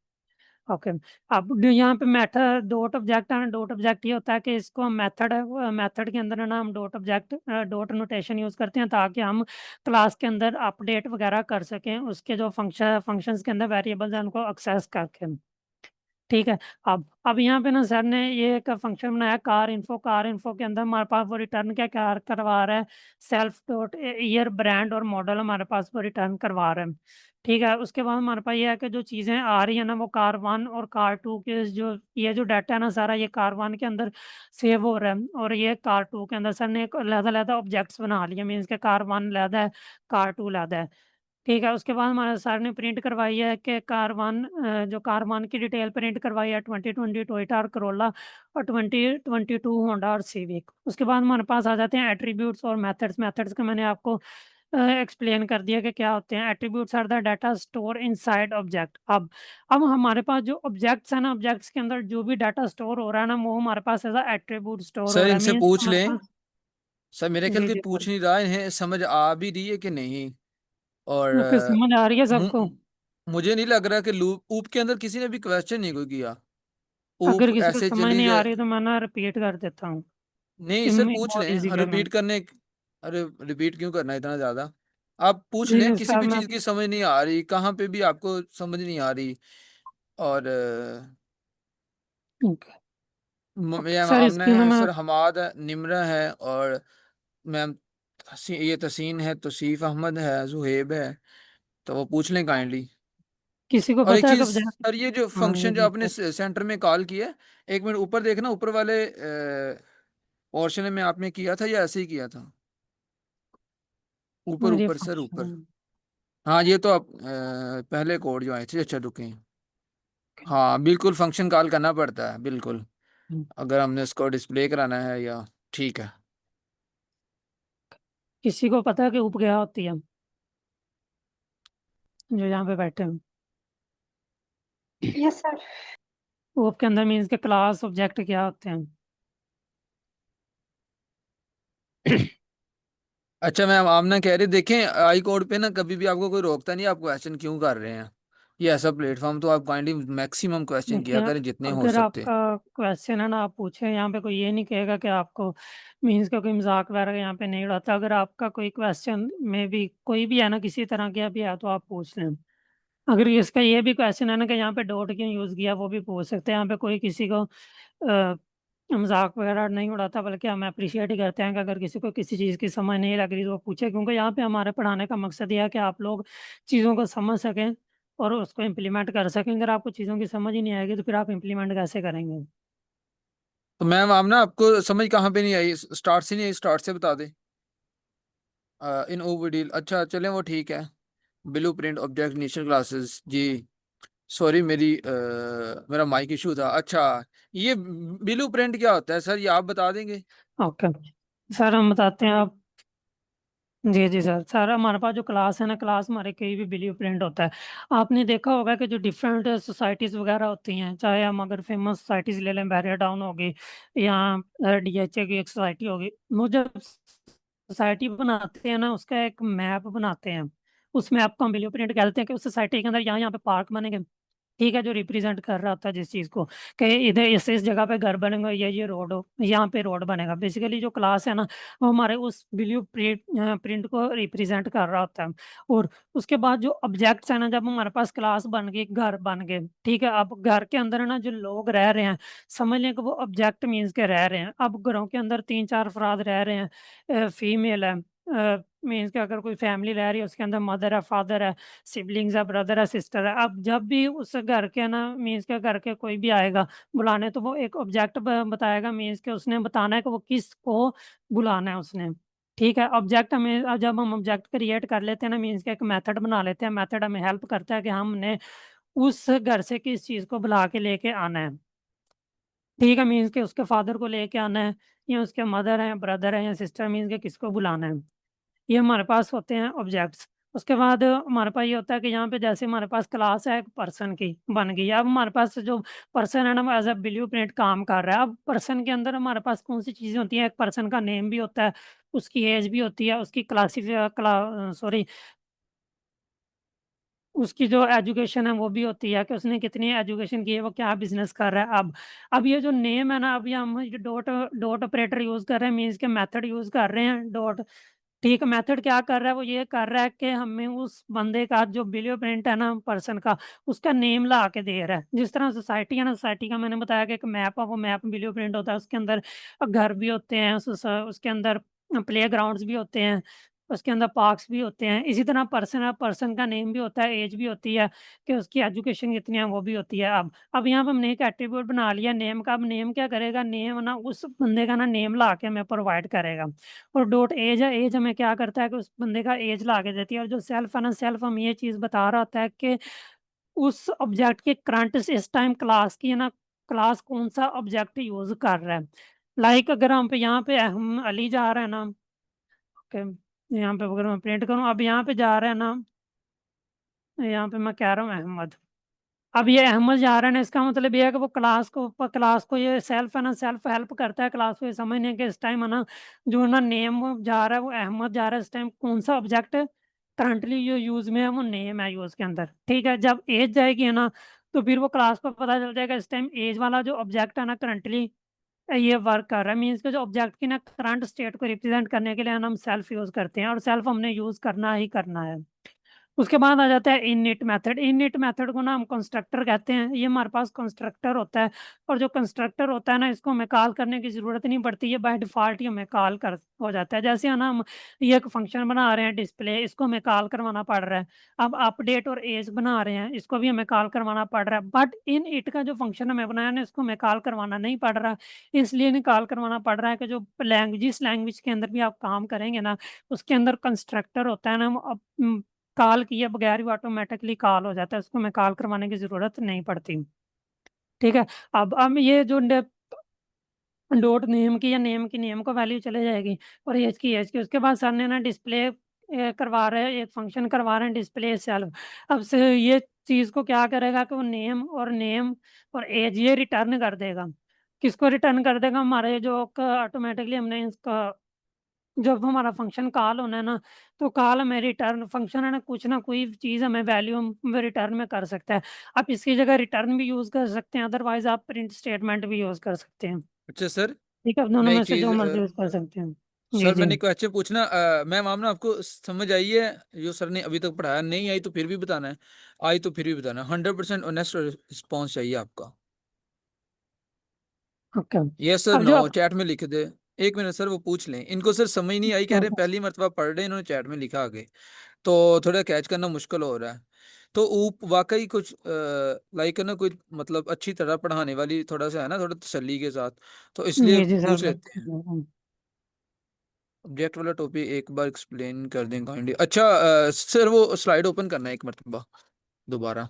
ओके। अब यहाँ पे मेथड डॉट ऑब्जेक्ट है ना, डॉट ऑब्जेक्ट ये होता है कि इसको हम मेथड के अंदर है ना हम dot object dot notation use करते हैं ताकि हम क्लास के अंदर अपडेट वगैरह कर सकें उसके जो फंक्शंस के अंदर वेरिएबल्स हैं उनको एक्सेस करके। ठीक है। अब यहाँ पे ना सर ने ये एक फंक्शन बनाया कार इन्फो के अंदर हमारे पास वो रिटर्न क्या क्या करवा रहा है, सेल्फ डॉट ईयर ब्रांड और मॉडल हमारे पास वो रिटर्न करवा रहे हैं। ठीक है। उसके बाद हमारे पास ये है कि जो चीज़ें आ रही है ना वो कार वन और कार टू के जो ये जो डाटा है ना सारा ये कार वन के अंदर सेव हो रहा है, और ये कार टू के अंदर सर ने एक अलग-अलग ऑब्जेक्ट्स बना लिए, मीन्स के कार वन अलग है, कार टू अलग है। ठीक है। उसके बाद हमारे सर ने प्रिंट करवाई है कि जो कार वन की डिटेल प्रिंट करवाई है 2020 टोयोटा और करोला और 2022 होंडा और सिविक। उसके बाद हमारे पास आ जाते हैं एट्रीब्यूट्स और मेथड्स। मेथड्स का मैंने आपको एक्सप्लेन कर दिया कि क्या होते हैं। Attributes are the data store inside object. अब हमारे पास जो ऑब्जेक्ट्स है ना, ऑब्जेक्ट्स के अंदर जो भी डाटा स्टोर हो रहा है ना वो हमारे पास एज एट्रीब्यूट स्टोर हो सर रहा है, इनसे मीन्स पूछ हमारे लें। पास। सर मेरे ख्याल जी कोई जी पूछ सर। नहीं रहा, इन्हें समझ आ भी रही है कि नहीं। और ओके, समझ आ रही है सबको। मु- मुझे नहीं लग रहा कि लूप ऊप के अंदर किसी ने भी क्वेश्चन नहीं कोई किया। अगर ऊप किसी को ऐसे समझ चली नहीं आ जाए। रही तो मैं ना रिपीट कर देता हूँ, नहीं सर इनमें पूछ बहुत लें, इजी वे में। रिपीट करने। अरे रिपीट क्यों करना है इतना ज्यादा। आप पूछ जी लें, नहीं किसी सर भी मैं। चीज की समझ नहीं आ रही, कहाँ पे भी आपको समझ नहीं आ रही। और ओके। ओके मैम सर आमना इसकी ना है, मैं। सर हमाद है, निम्रा है, और मैम ये तसीन है, तौसीफ अहमद है, जुहेब है। तो वो पूछ लें काइंडली। किसी को और एक पता है चीज कब जा। सर, ये जो हाँ जी फंक्शन जो जी आपने सर। सेंटर में कॉल किया है, एक मिनट ऊपर देखना, ऊपर वाले पोर्शन में आपने किया था या ऐसे ही किया था। ऊपर मुझे ऊपर सर ऊपर। फंक्शन। हाँ ये तो आप पहले कोड जो आए थे, अच्छा रुके। हाँ बिल्कुल, फंक्शन कॉल करना पड़ता है बिल्कुल, अगर हमने इसको डिस्प्ले कराना है या। ठीक है। किसी को पता है कि उप गया होती है जो यहाँ पे बैठे हैं। Yes sir. उप के अंदर मीन्स के क्लास ऑब्जेक्ट क्या होते हैं। अच्छा मैम आमना कह रहे, देखें आई कोड पे ना कभी भी आपको कोई रोकता नहीं, आप क्वेश्चन क्यों कर रहे हैं। ये ऐसा प्लेटफॉर्म, तो आप काइंडली मैक्सिमम क्वेश्चन किया देखिए, करें जितने हो अगर सकते। आपका क्वेश्चन है ना आप पूछे, यहाँ पे कोई ये नहीं कहेगा कि आपको मीन्स का कोई मजाक वगैरह यहाँ पे नहीं उड़ाता। अगर आपका कोई क्वेश्चन में भी कोई भी है ना किसी तरह का भी है तो आप पूछ लें। अगर इसका ये भी क्वेश्चन है ना कि यहाँ पे डॉट क्यों यूज़ किया वो भी पूछ सकते हैं। यहाँ पे कोई किसी को मजाक वगैरह नहीं उड़ाता, बल्कि हम अप्रिशिएट ही करते हैं कि अगर किसी को किसी चीज़ की समझ नहीं लग रही तो वो पूछे, क्योंकि यहाँ पे हमारे पढ़ाने का मकसद ये है कि आप लोग चीज़ों को समझ सकें और उसको इम्प्लीमेंट कर सकें। अगर आपको चीज़ों की समझ ही नहीं आएगी तो फिर आप इम्प्लीमेंट कैसे करेंगे। तो मैम आमना आपको समझ कहाँ पे नहीं आई, स्टार्ट से नहीं आई, स्टार्ट से बता दे। इन ओवरडील, अच्छा चलें वो ठीक है। Blueprint object initial classes जी। सॉरी मेरा माइक इशू था। अच्छा, ये ब्लू प्रिंट क्या होता है सर, ये आप बता देंगे? ओके सर, हम बताते हैं आप। जी जी सर, हमारे पास जो क्लास है ना, क्लास हमारे कहीं भी ब्लू प्रिंट होता है। आपने देखा होगा कि जो डिफरेंट सोसाइटीज़ वगैरह होती हैं, चाहे हम अगर फेमस सोसाइटीज़ ले लें, बैरियर टाउन होगी या डीएचए की एक सोसाइटी होगी, वो जब सोसाइटी बनाते हैं ना, उसका एक मैप बनाते हैं। उस मैप को हम ब्लू प्रिंट कहते हैं कि उस सोसाइटी के अंदर यहाँ यहाँ पे पार्क बनेंगे, ठीक है, जो रिप्रेजेंट कर रहा होता है जिस चीज़ को, कि इधर इस जगह पे घर बनेगा, ये रोड हो, यहाँ पे रोड बनेगा। बेसिकली जो क्लास है ना, वो हमारे उस ब्लू प्रिंट को रिप्रेजेंट कर रहा होता है। और उसके बाद जो ऑब्जेक्ट्स है ना, जब हमारे पास क्लास बन गई, घर बन गए, ठीक है, अब घर के अंदर है ना जो लोग रह रहे हैं, समझ लें कि वो ऑब्जेक्ट मीन्स के रह रहे हैं। अब घरों के अंदर 3-4 अफराद रह रहे हैं, फीमेल है, मीन्स के अगर कोई फैमिली रह रही है, उसके अंदर मदर है, फादर है, सिबलिंग्स है, ब्रदर है, सिस्टर है। अब जब भी उस घर के ना, मीन्स के घर के कोई भी आएगा बुलाने, तो वो एक ऑब्जेक्ट बताएगा, मीन्स के उसने बताना है कि वो किसको बुलाना है उसने। ठीक है, ऑब्जेक्ट हमें जब हम ऑब्जेक्ट क्रिएट कर लेते हैं ना, मीन्स के एक मेथड बना लेते हैं, मेथड हमें हेल्प करता है कि हमने उस घर से किस चीज़ को बुला के लेके आना है। ठीक है, मीन्स के उसके फादर को लेके आना है, या उसके मदर है, ब्रदर है, या सिस्टर, मीन्स के किसको बुलाना है। ये हमारे पास होते हैं ऑब्जेक्ट्स। उसके बाद हमारे पास ये होता है कि यहाँ पे जैसे हमारे पास क्लास है एक पर्सन की बन गई। अब हमारे पास जो पर्सन है ना, वो एज अ ब्लूप्रिंट काम कर रहा है। अब पर्सन के अंदर हमारे पास कौन सी चीज़ें होती हैं? एक पर्सन का नेम भी होता है, उसकी एज भी होती है, उसकी सॉरी, उसकी जो एजुकेशन है वो भी होती है, कि उसने कितनी एजुकेशन की है, वो क्या बिजनेस कर रहा है। अब ये जो नेम है ना, अब ये हम डॉट डॉट ऑपरेटर यूज़ कर रहे हैं, मीन्स के मेथड यूज़ कर रहे हैं डॉट। ठीक है, मेथड क्या कर रहा है? वो ये कर रहा है कि हमें उस बंदे का जो ब्लूप्रिंट है ना पर्सन का, उसका नेम ला के दे रहा है। जिस तरह सोसाइटी है ना, सोसाइटी का मैंने बताया कि एक मैप है, वो मैप ब्लूप्रिंट होता है, उसके अंदर घर भी होते हैं, उसके अंदर प्लेग्राउंड्स भी होते हैं, उसके अंदर पार्क्स भी होते हैं। इसी तरह पर्सन है, पर्सन का नेम भी होता है, एज भी होती है, कि उसकी एजुकेशन कितनी है वो भी होती है। अब यहाँ पे हमने एक एट्रीब्यूट बना लिया नेम का। अब नेम क्या करेगा? नेम ना उस बंदे का ना नेम ला के हमें प्रोवाइड करेगा। और डॉट एज है, एज हमें क्या करता है कि उस बंदे का एज ला के देती है। और जो सेल्फ है ना, सेल्फ हमें ये चीज़ बता रहा होता है कि उस ऑब्जेक्ट के करंट इस टाइम क्लास की है ना, क्लास कौन सा ऑब्जेक्ट यूज़ कर रहा है। लाइक अगर हम पे यहाँ पे हम अली जा रहे हैं ना, ओके, यहाँ पे अगर मैं प्रिंट करूँ, अब यहाँ पे जा रहे हैं ना, यहाँ पे मैं कह रहा हूँ अहमद। अब ये अहमद जा रहा है ना, इसका मतलब ये है कि वो क्लास को ये सेल्फ है ना, सेल्फ हेल्प करता है क्लास को ये समझने के इस टाइम है ना, जो ना नेम जा रहा है वो अहमद जा रहा है। इस टाइम कौन सा ऑब्जेक्ट करंटली जो यूज में है वो नेम है यूज के अंदर। ठीक है, जब एज जाएगी है ना, तो फिर वो क्लास को पता चल जाएगा इस टाइम एज वाला जो ऑब्जेक्ट है ना करंटली ये वर्क कर रहा है। मीन्स के जो ऑब्जेक्ट की ना करंट स्टेट को रिप्रेजेंट करने के लिए हम सेल्फ यूज करते हैं, और सेल्फ हमने यूज करना ही करना है। उसके बाद आ जाता है इनिट मेथड। इनिट मेथड को ना हम कंस्ट्रक्टर कहते हैं। ये हमारे पास कंस्ट्रक्टर होता है, और जो कंस्ट्रक्टर होता है ना, इसको हमें कॉल करने की ज़रूरत नहीं पड़ती है, बाय डिफ़ॉल्ट ही हमें कॉल कर हो जाता है। जैसे है ना, हम ये एक फंक्शन बना रहे हैं डिस्प्ले, इसको हमें कॉल करवाना पड़ रहा है। अब अपडेट और एज बना रहे हैं, इसको भी हमें कॉल करवाना पड़ रहा है। बट इन इट का जो फंक्शन हमें बनाया ना, इसको हमें कॉल करवाना नहीं पड़ रहा। इसलिए नहीं कॉल करवाना पड़ रहा है कि जो जिस लैंग्वेज के अंदर भी आप काम करेंगे ना, उसके अंदर कंस्ट्रक्टर होता है ना, वो कॉल किए बगैर ही ऑटोमेटिकली कॉल हो जाता है, उसको हमें कॉल करवाने की ज़रूरत नहीं पड़ती। ठीक है, अब ये जो डॉट नेम की या नेम की नेम को वैल्यू चले जाएगी, और एज की एज की। उसके बाद सर ने ना डिस्प्ले करवा रहे हैं, एक फंक्शन करवा रहे हैं डिस्प्ले सेल्फ। अब से ये चीज़ को क्या करेगा कि वो नेम और एज ये रिटर्न कर देगा। किसको रिटर्न कर देगा? हमारे जो ऑटोमेटिकली हमने इसका, जब हमारा फंक्शन कॉल होना है ना, तो कॉल हमें रिटर्न फंक्शन है ना कोई चीज़ हमें वैल्यू में रिटर्न में कर सकता है। आप इसकी जगह रिटर्न भी यूज़ कर सकते हैं, अदरवाइज़ आप प्रिंट स्टेटमेंट भी यूज़ कर सकते हैं। अच्छा सर, ठीक है, आप दोनों मैं में एक से जो चीज मर्ज़ी यूज़ कर सकते हैं। जी, सर जी। मैंने क्वेश्चन पूछना, मैम आपने आपको समझ आई है जो सर ने अभी तक पढ़ाया? नहीं आई तो फिर भी बताना है, आई तो फिर भी बताना है। 100% ऑनेस्ट रिस्पॉन्स चाहिए आपका। ओके। यस सर, अब नो जो चैट में लिख दे। एक मिनट सर, वो पूछ लें। इनको सर समझ नहीं आई, कह रहे हैं पहली मर्तबा पढ़ रहे हैं, इन्होंने चैट में लिखा आगे, तो थोड़ा कैच करना मुश्किल हो रहा है। तो ऊप वाकई कुछ लाइक ना कोई मतलब अच्छी तरह पढ़ाने वाली थोड़ा सा है ना, थोड़ा तसल्ली के साथ, तो इसलिए जी, जी सर। पूछ लेते हैं। ऑब्जेक्ट वाला टॉपिक एक बार एक्सप्लेन कर दें काइंडली। अच्छा सर वो स्लाइड ओपन करना है एक मरतबा दोबारा।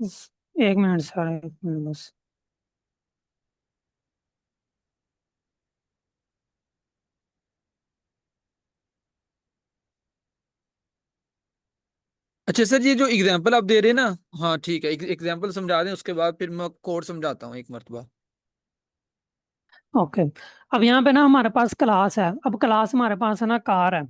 1 मिनट सर, 1 मिनट बस। अच्छा सर ये जो एग्जांपल आप दे रहे हैं ना, हाँ ठीक है, एग्जांपल समझा दें उसके बाद फिर मैं कोड समझाता हूँ एक मरतबा। ओके, अब यहाँ पे ना हमारे पास क्लास है। अब क्लास हमारे पास है ना कार है,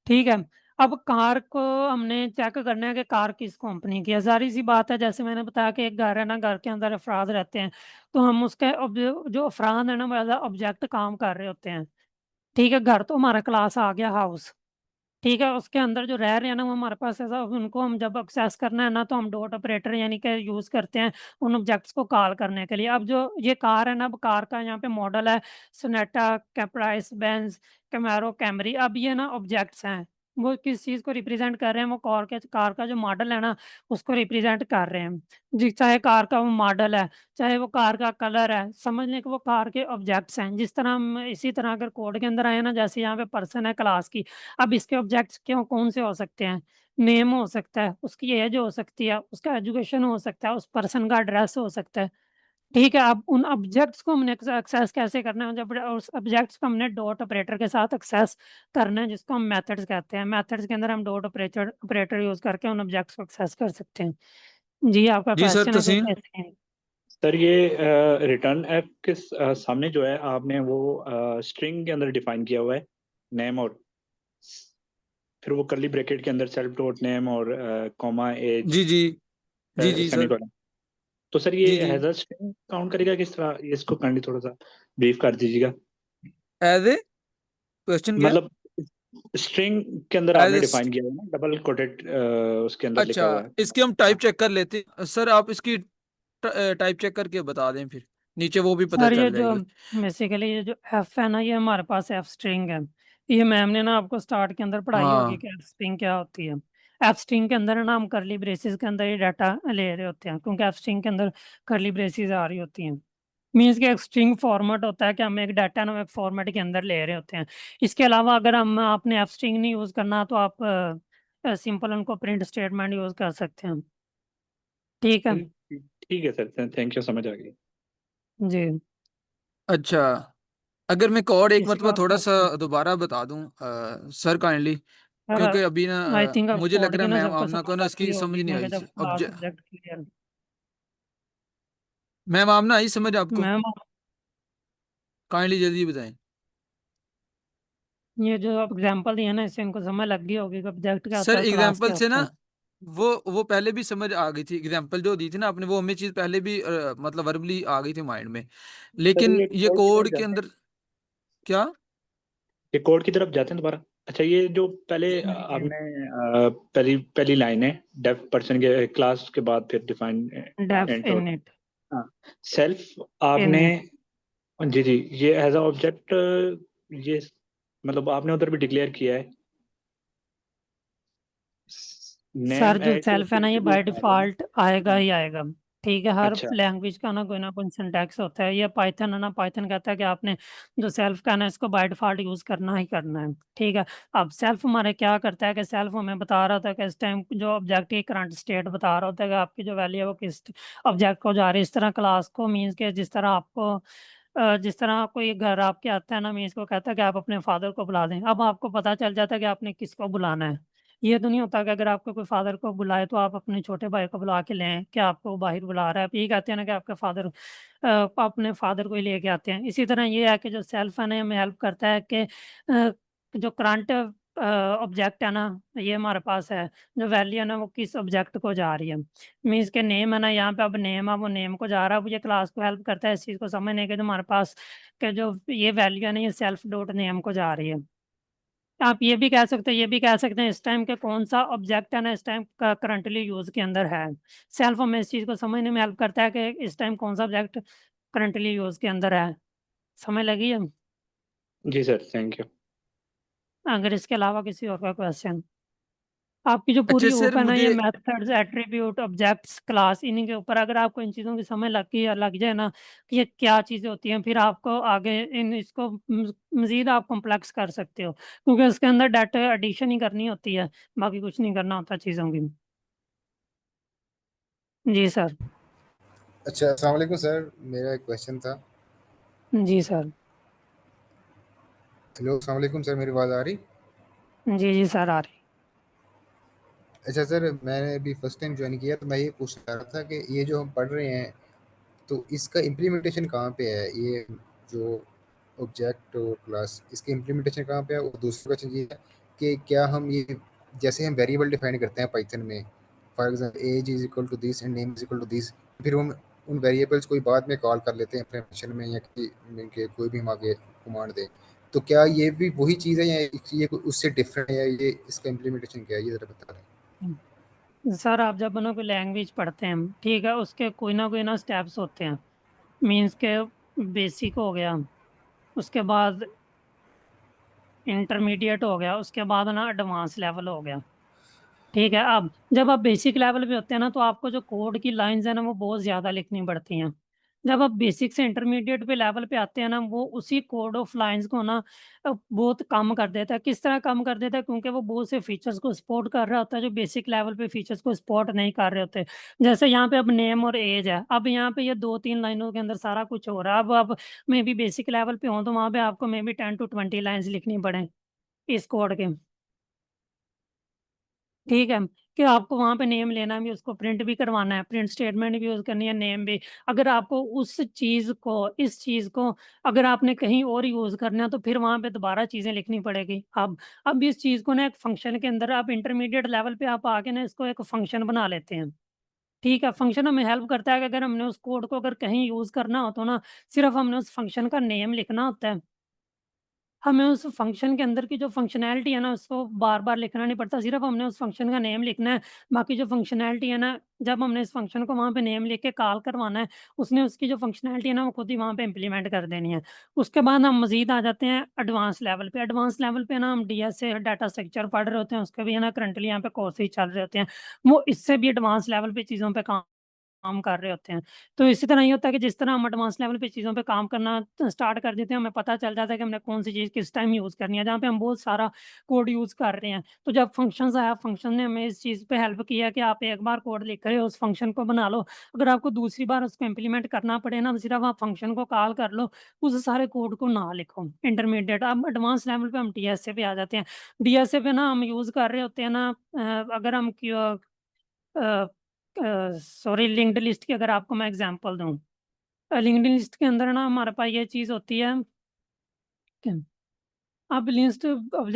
ठीक है। अब कार को हमने चेक करना है कि कार किस कंपनी की है। सारी सी बात है, जैसे मैंने बताया कि एक घर है ना, घर के अंदर अफराद रहते हैं, तो हम उसके जो अफराद है ना वो एज ऑब्जेक्ट काम कर रहे होते हैं, ठीक है। घर तो हमारा क्लास आ गया हाउस, ठीक है। उसके अंदर जो रह रहे हैं ना वो हमारे पास ऐसा, उनको हम जब एक्सेस करना है ना तो हम डॉट ऑपरेटर यानी कि यूज करते हैं उन ऑब्जेक्ट्स को कॉल करने के लिए। अब जो ये कार है ना, अब कार का यहाँ पे मॉडल है सोनेटा, कैप्राइस, बेंज, कैमेरो, कैमरी। अब ये ना ऑब्जेक्ट्स हैं, वो किस चीज को रिप्रेजेंट कर रहे हैं, वो कार का जो मॉडल है ना उसको रिप्रेजेंट कर रहे हैं जी। चाहे कार का वो मॉडल है, चाहे वो कार का कलर है, समझ लें कि वो कार के ऑब्जेक्ट्स हैं। जिस तरह हम इसी तरह अगर कोड के अंदर आए ना, जैसे यहाँ पे पर्सन है क्लास की, अब इसके ऑब्जेक्ट्स क्यों कौन से हो सकते हैं? नेम हो सकता है, उसकी एज हो सकती है, उसका एजुकेशन हो सकता है, उस पर्सन का एड्रेस हो सकता है, ठीक है। अब उन ऑब्जेक्ट्स को हमने एक्सेस कैसे करना है? जब उस ऑब्जेक्ट्स को हमने डॉट ऑपरेटर के साथ एक्सेस करना है, जिसको हम मेथड्स कहते हैं। मेथड्स के अंदर हम डॉट ऑपरेटर यूज करके उन ऑब्जेक्ट्स को एक्सेस कर सकते हैं। जी, आपका जी सर क्वेश्चन है कोई तसीम। कैसे है? सर ये रिटर्न ऐप के सामने जो है आपने वो स्ट्रिंग के अंदर डिफाइन किया हुआ है नेम, और फिर वो करली ब्रैकेट के अंदर सेल्फ डॉट नेम और कॉमा एज जी जी जी जी सर। सेमीकोलन। तो सर ये जी जी हैज अ स्ट्रिंग काउंट करेगा किस तरह, ये इसको काइंडली थोड़ा सा ब्रीफ कर दीजिएगा। एज ए क्वेश्चन क्या? मतलब स्ट्रिंग के अंदर एज आपने ए, डिफाइन किया है ना, डबल कोटेड उसके अंदर लिखा अच्छा हुआ है। इसकी हम टाइप चेक कर लेते हैं सर, आप इसकी टाइप चेक करके बता दें फिर नीचे वो भी पता सर ये चल जो जाएगी। बेसिकली ये जो एफ है ना, ये हमारे पास एफ स्ट्रिंग है। ये मैम ने ना आपको स्टार्ट के अंदर पढ़ाई होगी हाँ कि एफ स्ट्रिंग क्या होती है। एफ स्ट्रिंग के अंदर है ना हम करली ब्रेसेस के अंदर ये डाटा ले रहे होते हैं, क्योंकि एफ स्ट्रिंग के अंदर करली ब्रेसेस आ रही होती हैं। मीन्स कि एक स्ट्रिंग फॉर्मेट होता है कि हम एक डाटा ना एक फॉर्मेट के अंदर ले रहे होते हैं। इसके अलावा अगर हम आपने एफ स्ट्रिंग नहीं यूज़ करना तो आप सिंपल उनको प्रिंट स्टेटमेंट यूज़ कर सकते हैं, ठीक है। ठीक है सर, थैंक यू, समझ आ गई। जी, अच्छा, अगर मैं कोड एक किसी मरतबा और थोड़ा सा क्वेश्चन? दोबारा बता दूं सर काइंडली, सर क्योंकि अभी ना आई थिंक अब मुझे लग कोड रहा की है ना मैम सबको आमना को समझ ना आ इसकी गई समझ होगी, नहीं क्योंकि आई जब क्लास सब्जेक्ट क्लियर। मैम आमना आई समझ आपको? मैम, काइंडली जल्दी बताएं। ये जो आप एग्जांपल दिए ना, इससे इनको समझ लग गई होगी कि ऑब्जेक्ट क्या होता सर है, क्लास एग्जाम्पल क्या से ना होता है। वो पहले भी समझ आ गई थी, एग्जाम्पल जो दी थी ना आपने वो हमें चीज पहले भी मतलब वर्बली आ गई थी माइंड में, सर लेकिन ये ये कोड की तरफ कोड के जाते हैं, अंदर क्या? ये कोड की तरफ जाते हैं दोबारा। अच्छा, ये जो पहले जी जी, आपने पहली पहली लाइन है, डेफ पर्सन के क्लास के बाद फिर डिफाइन डेफ एंटर इन होता इट, है। हाँ, सेल्फ इन आपने, इट। जी जी, ये एज अ ऑब्जेक्ट, ये मतलब आपने उधर भी डिक्लेयर किया है सर नेम जो एज सेल्फ है ना, ये इंट्रोड्यूस बाय आएगा ना। डिफॉल्ट आएगा ही आएगा, ठीक है। हर अच्छा, लैंग्वेज का ना कोई सिंटैक्स होता है। ये पाइथन है ना, पाइथन कहता है कि आपने जो सेल्फ का है ना इसको बाय डिफॉल्ट यूज करना ही करना है, ठीक है। अब सेल्फ हमारे क्या करता है कि सेल्फ हमें बता रहा होता है कि इस टाइम जो ऑब्जेक्ट की करंट स्टेट बता रहा होता है कि आपकी जो वैल्यू है वो किस ऑब्जेक्ट को जा रही है। इस तरह क्लास को मीन्स के जिस तरह आपको जिस तरह कोई घर आपके आता है ना, मीन्स को कहता है कि आप अपने फादर को बुला दें। अब आपको पता चल जाता है कि आपने किसको बुलाना है। ये तो नहीं होता कि अगर आपको कोई फादर को बुलाए तो आप अपने छोटे भाई को बुला के लें कि आपको वो बाहर बुला रहा है। आप यही कहते हैं ना कि आपके फादर, अपने फादर को ही लेके आते हैं। इसी तरह ये है कि जो सेल्फ है ना, हमें हेल्प करता है कि जो करंट ऑब्जेक्ट है ना, ये हमारे पास है, जो वैल्यू है ना वो किस ऑब्जेक्ट को जा रही है। मीन्स के नेम है ना, यहाँ पे अब नेम है वो नेम को जा रहा है। अब ये क्लास को हेल्प करता है इस चीज़ को समझने के, जो हमारे पास के जो ये वैल्यू है ना, ये सेल्फ डॉट नेम को जा रही है। आप ये भी कह सकते हैं, ये भी कह सकते हैं इस टाइम के कौन सा ऑब्जेक्ट है ना इस टाइम का करंटली यूज के अंदर है। सेल्फ हमें इस चीज़ को समझने में हेल्प करता है कि इस टाइम कौन सा ऑब्जेक्ट करंटली यूज के अंदर है। समझ लगी है? जी सर, थैंक यू। अगर इसके अलावा किसी और का क्वेश्चन? आपकी जो पूरी अच्छा सर, ओपन है ये मुझे मेथड्स, एट्रीब्यूट, ऑब्जेक्ट्स, क्लास, इन्हीं के ऊपर अगर आपको इन चीज़ों की समझ लग जाए ना कि ये क्या चीज़ें होती हैं, फिर आपको आगे इन इसको मज़ीद आप कॉम्प्लेक्स कर सकते हो, क्योंकि उसके अंदर डाटा एडिशन ही करनी होती है, बाकी कुछ नहीं करना होता चीज़ों की। जी सर। अच्छा, अस्सलाम वालेकुम सर, मेरा एक क्वेश्चन था। जी सर। हेलो, अस्सलाम वालेकुम सर, मेरी आवाज़ आ रही? जी सर, आ रही। अच्छा सर, मैंने अभी फर्स्ट टाइम ज्वाइन किया, तो मैं ये पूछना चाह रहा था कि ये जो हम पढ़ रहे हैं, तो इसका इम्प्लीमेंटेशन कहाँ पे है? ये जो ऑब्जेक्ट और क्लास, इसकी इम्प्लीमेंटेशन कहाँ पे है? और दूसरा क्वेश्चन ये है कि क्या हम ये, जैसे हम वेरिएबल डिफाइन करते हैं पाइथन में, for example age is equal to this and name is equal to this, फिर हम उन वेरिएबल्स को बाद में कॉल कर लेते हैं अपने फंक्शन में, या कि कोई भी हम आगे कमांड दें, तो क्या ये भी वही चीज़ है, या ये कोई उससे डिफरेंट है, या ये इसका इम्प्लीमेंटेशन क्या है, ये ज़रा बता दें। सर आप जब कोई लैंग्वेज पढ़ते हैं, ठीक है, उसके कोई ना स्टेप्स होते हैं। मीन्स के बेसिक हो गया, उसके बाद इंटरमीडिएट हो गया, उसके बाद ना एडवांस लेवल हो गया। ठीक है, अब जब आप बेसिक लेवल पे होते हैं ना, तो आपको जो कोड की लाइंस है ना वो बहुत ज़्यादा लिखनी पड़ती हैं। जब आप बेसिक से इंटरमीडिएट पे लेवल पे आते हैं ना, वो उसी कोड ऑफ लाइंस को ना बहुत कम कर देता है। किस तरह कम कर देता है? क्योंकि वो बहुत से फीचर्स को सपोर्ट कर रहा होता है जो बेसिक लेवल पे फीचर्स को सपोर्ट नहीं कर रहे होते। जैसे यहाँ पे अब नेम और एज है, अब यहाँ पे ये 2-3 लाइनों के अंदर सारा कुछ हो रहा है। अब मे बी बेसिक लेवल पे हो तो वहाँ पे आपको मे बी 10 to 20 लाइन्स लिखनी पड़े इस कोड के। ठीक है, कि आपको वहाँ पे नेम लेना भी, उसको प्रिंट भी करवाना है, प्रिंट स्टेटमेंट भी यूज़ करनी है, नेम भी। अगर आपको उस चीज़ को, इस चीज़ को अगर आपने कहीं और यूज़ करना है, तो फिर वहाँ पे दोबारा चीज़ें लिखनी पड़ेगी। अब इस चीज़ को ना एक फंक्शन के अंदर आप इंटरमीडिएट लेवल पे आप आके ना इसको एक फंक्शन बना लेते हैं। ठीक है, फंक्शन हमें हेल्प करता है कि अगर हमने उस कोड को अगर कहीं यूज़ करना हो तो ना सिर्फ़ हमने उस फंक्शन का नेम लिखना होता है। हमें उस फ़ंक्शन के अंदर की जो फ़ंक्शनैलिटी है ना, उसको बार-बार लिखना नहीं पड़ता, सिर्फ़ हमने उस फ़ंक्शन का नेम लिखना है। बाकी जो फ़ंक्शनैलिटी है ना, जब हमने इस फ़ंक्शन को वहाँ पे नेम लिख के कॉल करवाना है, उसने उसकी जो फ़ंक्शनैलिटी है ना, वो खुद ही वहाँ पे इम्प्लीमेंट कर देनी है। उसके बाद हम मज़ीद आ जाते हैं एडवांस लेवल पे। एडवांस लेवल पे ना हम डीएसए डाटा स्ट्रक्चर पढ़ रहे होते हैं, उसके भी है ना करंटली यहाँ पे कोर्सेज़ चल रहे होते हैं। वो इससे भी एडवांस लेवल पे चीज़ों पे काम कर रहे होते हैं। तो इसी तरह ये होता है कि जिस तरह हम एडवांस लेवल पे चीज़ों पे काम करना स्टार्ट कर देते हैं, हमें पता चल जाता है कि हमने कौन-सी चीज़ किस टाइम यूज़ करनी है, जहाँ पे हम बहुत सारा कोड यूज़ कर रहे हैं। तो जब फंक्शंस आया, फंक्शन ने हमें इस चीज़ पे हेल्प किया कि आप एक बार कोड लिख रहे हो, उस फंक्शन को बना लो। अगर आपको दूसरी बार उसको इम्प्लीमेंट करना पड़े ना, तो सिर्फ आप फंक्शन को कॉल कर लो, उस सारे कोड को ना लिखो। इंटरमीडिएट, अब एडवांस लेवल पे हम डीएसए पे आ जाते हैं। डीएसए पे ना हम यूज़ कर रहे होते हैं ना, अगर हम अ सॉरी, लिंक्ड लिस्ट की अगर आपको मैं एग्ज़ाम्पल दूँ। लिंक्ड लिस्ट के अंदर ना हमारे पास ये चीज़ होती है कि अब लिस्ट, अब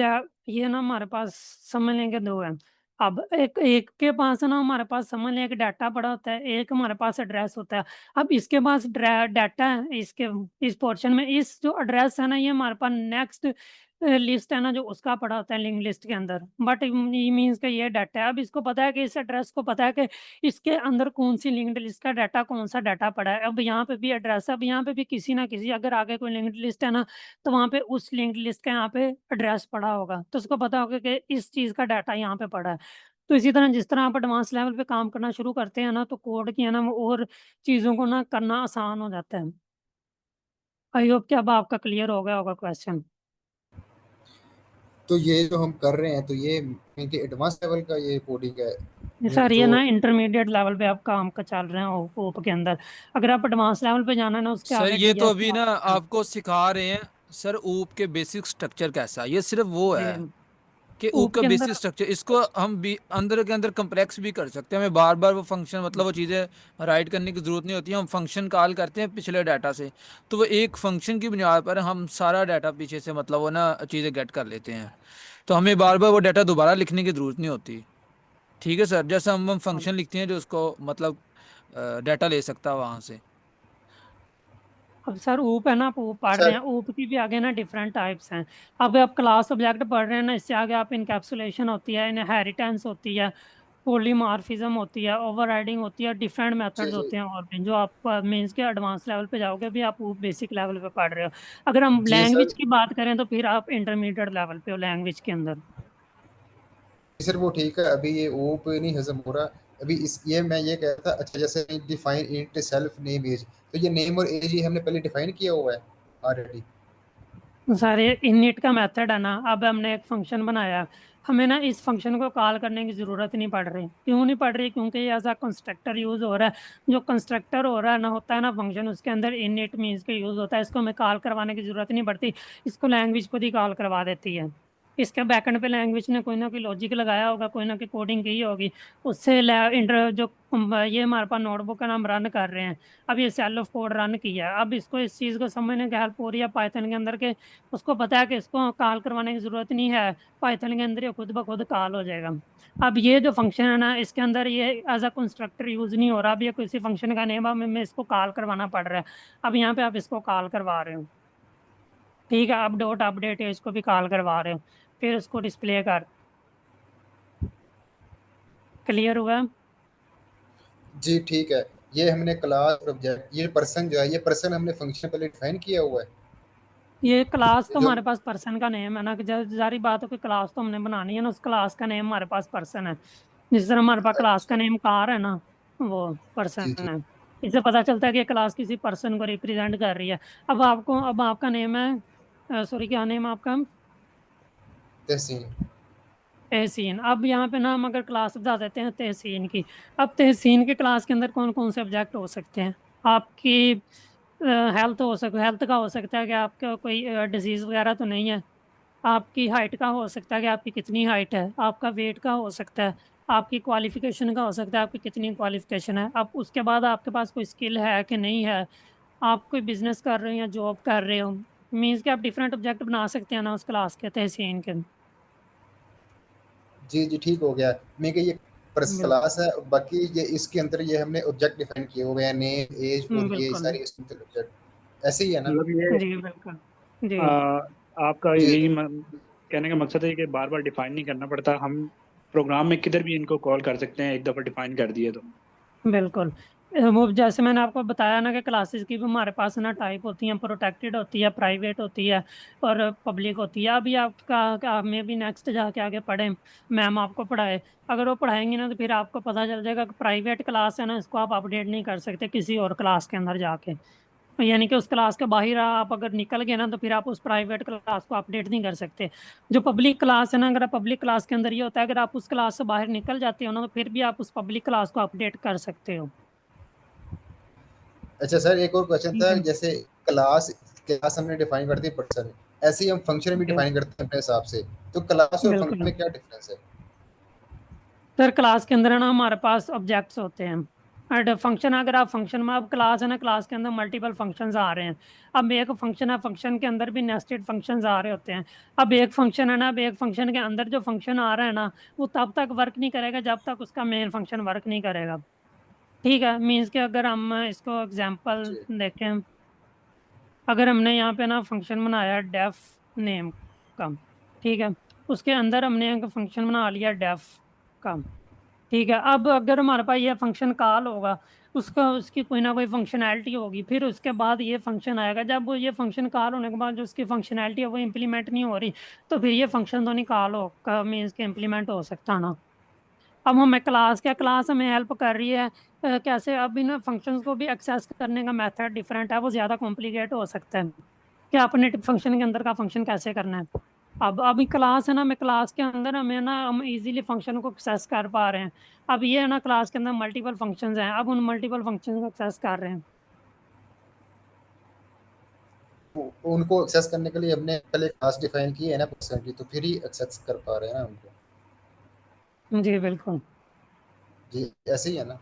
ये ना हमारे पास समझ लें कि 2 हैं। अब एक एक के पास है ना हमारे पास समझ लें एक डाटा पड़ा होता है, एक हमारे पास एड्रेस होता है। अब इसके पास डाटा है, इसके इस पोर्शन में इस जो एड्रेस है ना, ये हमारे पास नेक्स्ट लिस्ट है ना जो उसका पड़ा होता है लिंक लिस्ट के अंदर। बट ये मीन्स कि ये डाटा है, अब इसको पता है कि इस एड्रेस को पता है कि इसके अंदर कौन-सी लिंक्ड लिस्ट का डाटा, कौन-सा डाटा पड़ा है। अब यहाँ पे भी एड्रेस है, अब यहाँ पे भी किसी ना किसी अगर आगे कोई लिंक्ड लिस्ट है ना, तो वहाँ पे उस लिंक्ड लिस्ट का यहाँ पे एड्रेस पड़ा होगा, तो उसको पता होगा कि इस चीज़ का डाटा यहाँ पे पड़ा है। तो इसी तरह जिस तरह आप एडवांस लेवल पे काम करना शुरू करते हैं ना, तो कोड की है ना वो और चीज़ों को ना करना आसान हो जाता है। आई होप कि अब आपका क्लियर हो गया होगा क्वेश्चन। तो ये जो हम कर रहे हैं, तो ये इनके एडवांस लेवल का ये कोडिंग है, सर ये जो ना इंटरमीडिएट लेवल पे आप काम का चल रहे हैं ओप के अंदर। अगर आप एडवांस लेवल पे जाना है ना, उसके सर आगे ये तो डीएस अभी ना आपको सिखा रहे हैं सर ऊप के बेसिक स्ट्रक्चर कैसा है, ये सिर्फ वो जी, है कि ऊप ओप का के बेसिक अंदर स्ट्रक्चर, इसको हम भी अंदर के अंदर कम्प्लेक्स भी कर सकते हैं। हमें बार बार वो फंक्शन मतलब वो चीज़ें राइट करने की ज़रूरत नहीं होती है। हम फंक्शन कॉल करते हैं पिछले डाटा से, तो वो एक फंक्शन की बुनियाद पर हम सारा डाटा पीछे से मतलब वो ना चीज़ें गेट कर लेते हैं। तो हमें बार बार वो डाटा दोबारा लिखने की ज़रूरत नहीं होती। ठीक है सर, जैसे हम फंक्शन लिखते हैं जो उसको मतलब डाटा ले सकता है वहाँ से। अब सर ऊप है ना, आप ऊप पढ़ अच्छा। रहे हैं, ऊप की भी आगे ना डिफरेंट टाइप्स हैं। अब आप क्लास ऑब्जेक्ट पढ़ रहे हैं ना, इससे आगे आप इनकैप्सुलेशन होती है, इनहेरिटेंस होती है, पॉलीमॉर्फिज्म होती है, ओवरराइडिंग होती है, डिफरेंट जी मेथड्स जी होते हैं, और भी जो आप मीन्स के एडवांस लेवल पे जाओगे भी आप ऊप बेसिक लेवल पे पढ़ रहे हो। अगर हम जी सर। लैंग्वेज की बात करें तो फिर आप इंटरमीडिएट लेवल पे हो लैंग्वेज के अंदर। सर वो ठीक है, अभी ये ओ पे नहीं हजम हो रहा। अभी इस ये मैं ये कह रहा था, अच्छा जैसे define itself name as, तो ये नेम और एज ये हमने पहले डिफाइन किया हुआ है ऑलरेडी। सारे इनिट का मेथड है ना, अब हमने एक फंक्शन बनाया, हमें ना इस फंक्शन को कॉल करने की जरूरत नहीं पड़ रही। क्यों नहीं पड़ रही? क्योंकि ये ऐसा कंस्ट्रक्टर यूज हो रहा है। जो कंस्ट्रक्टर हो रहा है ना, होता है ना फंक्शन, उसके अंदर इनिट मीन्स का यूज होता है। इसको हमें कॉल करवाने की जरूरत नहीं पड़ती, इसको लैंग्वेज खुद ही कॉल करवा देती है। इसके बैकएंड पे लैंग्वेज ने कोई ना कोई लॉजिक लगाया होगा, कोई ना कोई कोडिंग की होगी, उससे इंटर जो ये हमारे पास नोटबुक का नाम रन कर रहे हैं, अब ये सेल ऑफ कोड रन किया है। अब इसको इस चीज़ को समझने की हेल्प हो रही है पाइथन के अंदर के, उसको पता है कि इसको कॉल करवाने की जरूरत नहीं है, पाइथन के अंदर ये खुद ब खुद कॉल हो जाएगा। अब ये जो फंक्शन है ना, इसके अंदर ये एज अ कंस्ट्रक्टर यूज नहीं हो रहा। अब ये किसी फंक्शन का नेम, अब हमें इसको कॉल करवाना पड़ रहा है। अब यहाँ पे आप इसको कॉल करवा रहे हो, ठीक है, अब डॉट अपडेट है, इसको भी कॉल करवा रहे हो, फिर उसको डिस्प्ले कर। क्लियर हुआ? जी ठीक है। ये हमने क्लास और ऑब्जेक्ट, ये पर्सन जो है, ये पर्सन हमने फंक्शन पहले डिफाइन किया हुआ है। ये क्लास ये तो जो हमारे पास पर्सन का नेम है ना, कि जारी बात है, कोई क्लास तो हमने बनानी है ना, उस क्लास का नेम हमारे पास पर्सन है। जिस तरह हमारे पास क्लास का अच्छा, नेम कार है ना, वो जी पर्सन जी। है। इससे पता चलता है कि ये क्लास किसी पर्सन को रिप्रेजेंट कर रही है। अब आपका नेम है, सॉरी क्या नेम है आपका? तहसीन। तहसीन। अब यहाँ पे ना हम अगर क्लास बता देते हैं तहसीन की। अब तहसीन के क्लास के अंदर कौन कौन से ऑब्जेक्ट हो सकते हैं? आपकी हेल्थ का हो सकता है कि आपका कोई डिजीज वगैरह तो नहीं है। आपकी हाइट का हो सकता है कि आपकी कितनी हाइट है। आपका वेट का हो सकता है। आपकी क्वालिफिकेशन का हो सकता है, आपकी कितनी क्वालिफिकेशन है। अब उसके बाद आपके पास कोई स्किल है कि नहीं है। आप कोई बिजनेस कर रहे हो या जॉब कर रहे हो, मीन्स कि आप डिफरेंट ऑब्जेक्ट बना सकते हैं ना उस क्लास के, तहसीन के। जी जी ठीक हो गया। मैं कि ये पर्स बिल्कुल। क्लास है, बाकी ये इसके अंदर ये हमने ऑब्जेक्ट डिफाइन किए हुए हैं, नेम एज और ये बिल्कुल। सारे इसमें ऑब्जेक्ट ऐसे ही है ना। मतलब ये जी बिल्कुल। जी आ, आपका जी यही कहने का मकसद है कि बार बार डिफाइन नहीं करना पड़ता, हम प्रोग्राम में किधर भी इनको कॉल कर सकते हैं एक दफ़ा डिफाइन कर दिए तो। बिल्कुल। वो जैसे मैंने आपको बताया ना कि क्लासेस की भी हमारे पास ना टाइप होती हैं, प्रोटेक्टेड होती है, प्राइवेट होती है और पब्लिक होती है। अभी आपका में भी नेक्स्ट जाके आगे पढ़ें, मैम आपको पढ़ाए, अगर वो पढ़ाएंगी ना तो फिर आपको पता चल जाएगा कि प्राइवेट क्लास है ना, इसको आप अपडेट नहीं कर सकते किसी और क्लास के अंदर जाके। यानी कि उस क्लास के बाहर आप अगर निकल गए ना, तो फिर आप उस प्राइवेट क्लास को अपडेट नहीं कर सकते। जो पब्लिक क्लास है ना, अगर आप पब्लिक क्लास के अंदर ये होता है, अगर आप उस क्लास से बाहर निकल जाते हो ना, तो फिर भी आप उस पब्लिक क्लास को अपडेट कर सकते हो। अच्छा सर, एक और क्वेश्चन ठीक था, है। जैसे क्लास क्लास हमने डिफाइन कर दी पर्सन, ऐसे ही हम फंक्शन भी जी, डिफाइन करते हैं अपने हिसाब से, तो क्लास और फंक्शन बिल्कुल। में क्या डिफरेंस है? सर क्लास के अंदर है ना हमारे पास ऑब्जेक्ट्स होते हैं, एंड फंक्शन, अगर आप फंक्शन में, अब क्लास है ना, क्लास के अंदर मल्टीपल फंक्शंस आ रहे हैं। अब एक फंक्शन है, फंक्शन के अंदर भी नेस्टेड फंक्शंस आ रहे होते हैं। अब एक फंक्शन है ना, अब एक फंक्शन के अंदर जो फंक्शन आ रहा है ना, वो तब तक वर्क नहीं करेगा जब तक उसका मेन फंक्शन वर्क नहीं करेगा। ठीक है, मीन्स कि अगर हम इसको एग्जांपल जी देखें, अगर हमने यहाँ पे ना फंक्शन बनाया डेफ नेम का, ठीक है, उसके अंदर हमने एक फंक्शन बना लिया डेफ का, ठीक है। अब अगर हमारे पास ये फंक्शन कॉल होगा, उसका उसकी कोई ना कोई फंक्शनैलिटी होगी, फिर उसके बाद ये फंक्शन आएगा। जब वो ये फंक्शन कॉल होने के बाद जो उसकी फंक्शनैलिटी है वो इम्प्लीमेंट नहीं हो रही, तो फिर ये फंक्शन तो नहीं कॉल हो मीन्स के इम्प्लीमेंट हो सकता ना। अब हमें क्लास हमें हेल्प कर रही है कैसे, अब इन फंक्शंस को भी एक्सेस करने का मेथड डिफरेंट है, वो ज़्यादा कॉम्प्लिकेट हो सकता है कि अपने फंक्शन के अंदर का फंक्शन कैसे करना है। अब अभी क्लास है ना, मैं क्लास के अंदर हमें ना हम इजीली फंक्शन को एक्सेस कर पा रहे हैं। अब ये है ना, क्लास के अंदर मल्टीपल फंक्शंस हैं, अब उन मल्टीपल फंक्शंस को एक्सेस कर रहे हैं। उनको एक्सेस करने के लिए हमने पहले क्लास डिफाइन की है ना पर्सन की, तो फिर ही एक्सेस कर पा रहे हैं ना उनको। जी बिल्कुल। जी ऐसे ही है ना।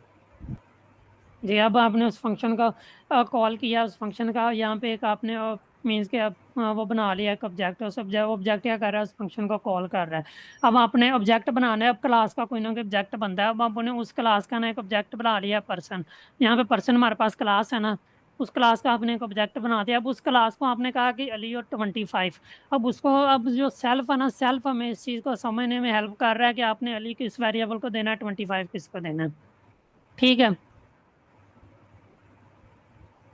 जी, अब आपने उस फंक्शन का कॉल किया, उस फंक्शन का यहाँ पे एक आपने मीन्स के आप वो बना लिया एक ऑब्जेक्ट, उस ऑब्जेक्ट क्या कर रहा है, उस फंक्शन को कॉल कर रहा है। अब आपने ऑब्जेक्ट बनाना है, अब क्लास का कोई ना कोई ऑब्जेक्ट बनता है, अब आपने उस क्लास का ना एक ऑब्जेक्ट बना लिया पर्सन। यहाँ पे पर्सन हमारे पास क्लास है ना, उस क्लास का आपने एक ऑब्जेक्ट बना दिया। अब उस क्लास को आपने कहा कि अली और 25। अब उसको, अब जो सेल्फ है ना, सेल्फ हमें इस चीज़ को समझने में हेल्प कर रहा है कि आपने अली किस वेरिएबल को देना है, 25 किसको देना है। ठीक है।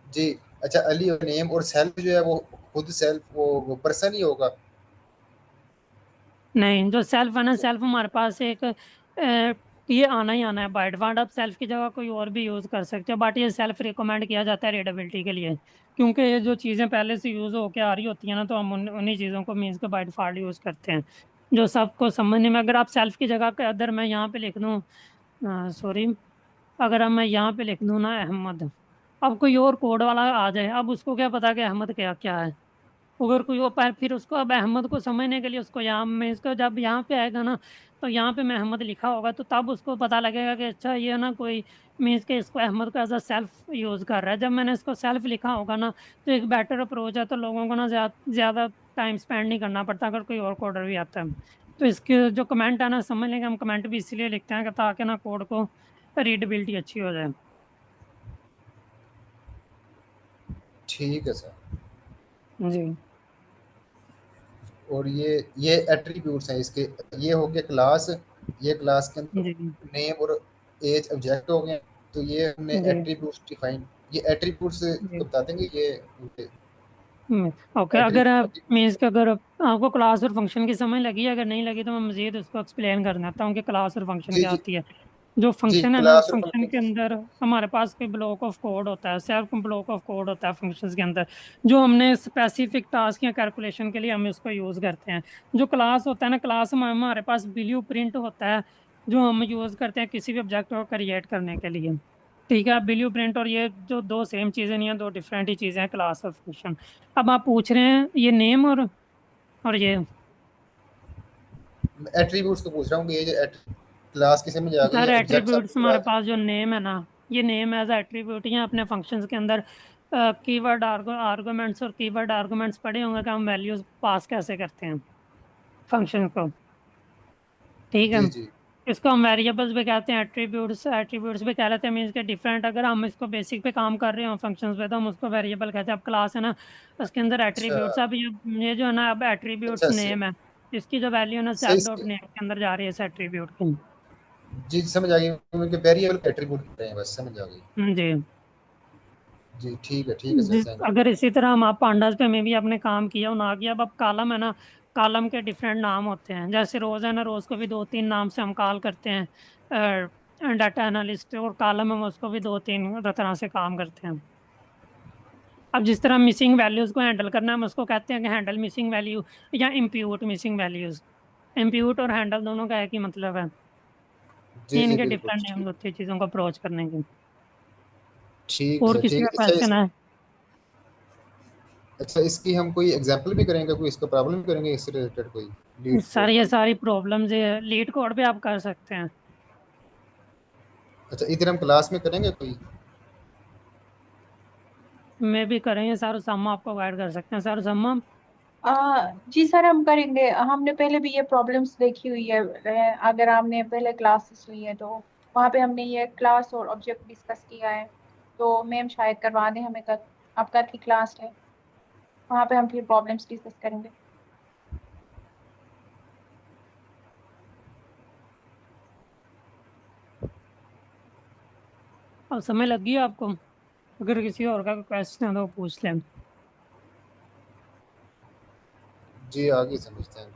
जी अच्छा, अली और नेम और सेल्फ जो है वो खुद सेल्फ वो पर्सन ही होगा। नहीं, जो सेल्फ है ना, सेल्फ हमारे पास एक ये आना ही आना है बाय डिफॉल्ट। आप सेल्फ की जगह कोई और भी यूज़ कर सकते हो, बट ये सेल्फ रिकमेंड किया जाता है रीडेबिलिटी के लिए, क्योंकि ये जो चीज़ें पहले से यूज़ होके आ रही होती हैं ना, तो हम उन्हीं चीज़ों को मीन्स के बाय डिफॉल्ट यूज़ करते हैं, जो सबको समझने में। अगर आप सेल्फ की जगह के अदर मैं यहाँ पे लिख दूँ, सॉरी, अगर अब मैं यहाँ पे लिख दूँ ना अहमद, अब कोई और कोड वाला आ जाए, अब उसको क्या पता कि अहमद क्या क्या है। अगर कोई वो पाए, फिर उसको अब अहमद को समझने के लिए उसको यहाँ में इसको जब यहाँ पे आएगा ना, तो यहाँ पे मैं अहमद लिखा होगा, तो तब उसको पता लगेगा कि अच्छा ये ना कोई मीन्स के इसको अहमद का एज अ सेल्फ यूज़ कर रहा है। जब मैंने इसको सेल्फ लिखा होगा ना, तो एक बेटर अप्रोच है, तो लोगों को ना ज़्यादा टाइम स्पेंड नहीं करना पड़ता अगर कोई और कोडर भी आता है। तो इसके जो कमेंट है ना, समझ लेंगे हम, कमेंट भी इसलिए लिखते हैं कि ताकि ना कोड को रीडेबिलिटी अच्छी हो जाए। ठीक है सर। जी और ये एट्रीब्यूट्स हैं इसके, ये हो गया क्लास, ये क्लास के अंदर जी नेम और एज ऑब्जेक्ट हो गए। तो ये हमने जी एट्रीब्यूट्स डिफाइन, ये एट्रीब्यूट्स जी। को बता देंगे ये ओके, अगर आप मीन्स कि अगर आपको क्लास और फंक्शन की समझ लगी है, अगर नहीं लगी तो मैं मजीद उसको एक्सप्लेन कर देता हूँ कि क्लास और फंक्शन जी क्या जी होती है। जो जी, फंक्शन है ना, क्लास और फंक्शन के फंक्शन। अंदर हमारे पास कोई ब्लॉक ऑफ कोड होता है, सेल्फ ब्लॉक ऑफ कोड होता है फंक्शंस के अंदर, जो हमने स्पेसिफिक टास्क या कैलकुलेशन के लिए हम इसको यूज़ करते हैं। जो क्लास होता है ना, क्लास में हमारे पास ब्लू प्रिंट होता है, जो हम यूज़ करते हैं किसी भी ऑब्जेक्ट को क्रिएट करने के लिए। ठीक है, ब्लू प्रिंट और ये जो दो सेम चीज़ें नहीं है, दो डिफरेंट ही चीज़ें हैं, क्लास और फंक्शन। अब आप पूछ रहे हैं ये नेम और ये एट्रीब्यूट्स को पूछ रहा हूँ कि ये जो क्लास की समझ आ गई, सर ये ऑब्जेक्ट्स एट्रीब्यूट्स आपको हमारे याद। पास जो नेम है ना, ये नेम एज एट्रीब्यूट ही अपने फंक्शंस के अंदर कीवर्ड आर्गुमेंट्स और कीवर्ड आर्गुमेंट्स पढ़े होंगे कि हम वैल्यूज पास कैसे करते हैं फंक्शन को। ठीक है, जी जी। इसको हम वेरिएबल्स भी कहते हैं, एट्रीब्यूट्स एट्रीब्यूट्स भी कह लेते हैं, मीन्स के डिफरेंट। अगर हम इसको बेसिक पे काम कर रहे हो फंक्शंस पे, तो हम उसको वेरिएबल कहते हैं। अब क्लास है ना, उसके अंदर अच्छा एट्रीब्यूट्स, अब ये जो है ना, अब एट्रीब्यूट्स अच्छा नेम है, इसकी जो वैल्यू है ना सही सेल्फ डॉट नेम के अंदर जा रही है इस एट्रीब्यूट की। जी, समझ आ गई मुझे, वेरिएबल एट्रीब्यूट कर रहे हैं, बस समझ आ गई। जी। जी ठीक है सर, थैंक अगर इसी तरह हम आप पांडास पे में भी आपने काम किया हो ना किया, अब कालम है ना, कालम के डिफरेंट नाम होते हैं। जैसे रोज है ना, रोज को भी दो तीन नाम से हम कॉल करते हैं, डाटा एनालिस्ट, और कालम हम उसको भी दो तीन तरह से काम करते हैं। अब जिस तरह मिसिंग वैल्यूज को हैंडल करना है, हम उसको कहते हैं कि हैंडल मिसिंग वैल्यू या इम्प्यूट मिसिंग वैल्यूज। इम्प्यूट और हैंडल दोनों का एक ही मतलब है, जी जी इनके बिल्कुल डिफरेंट नेम्स ठीक। होते हैं चीज़ों को अप्रोच करने के। ठीक है और सर, किसी ठीक का है। अच्छा क्वेश्चन है? अच्छा, इसकी हम कोई एग्जांपल भी करेंगे, कोई इसका प्रॉब्लम करेंगे इससे रिलेटेड, कोई लीड सर कोड ये की। सारी प्रॉब्लम्स है, लीड कोड भी आप कर सकते हैं। अच्छा, इधर हम क्लास में करेंगे कोई। मैं भी करेंगे सर, सम्मा आपको गाइड कर सकते हैं सर, सम्मा। जी सर, हम करेंगे। हमने पहले भी ये प्रॉब्लम्स देखी हुई है। अगर आपने पहले क्लासेस ली है तो वहाँ पे हमने ये क्लास और ऑब्जेक्ट डिस्कस किया है। तो मैम शायद करवा दें हमें, कल अब कल की क्लास है, वहाँ पे हम फिर प्रॉब्लम्स डिस्कस करेंगे। अब समय लग गई आपको? अगर किसी और का क्वेश्चन है तो पूछ लें। जी आगे समझते हैं।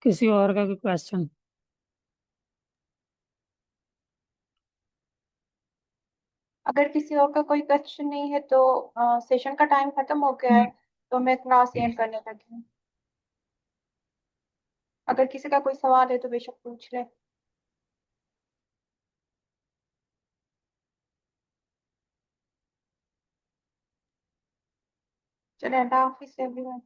किसी और का क्वेश्चन? अगर किसी और का कोई क्वेश्चन नहीं है तो सेशन का टाइम खत्म हो गया है, तो मैं क्लास एंड करने लगी हूँ। अगर किसी का कोई सवाल है तो बेशक पूछ ले। चले, अल्लाह हाफिज़ एवरीवन।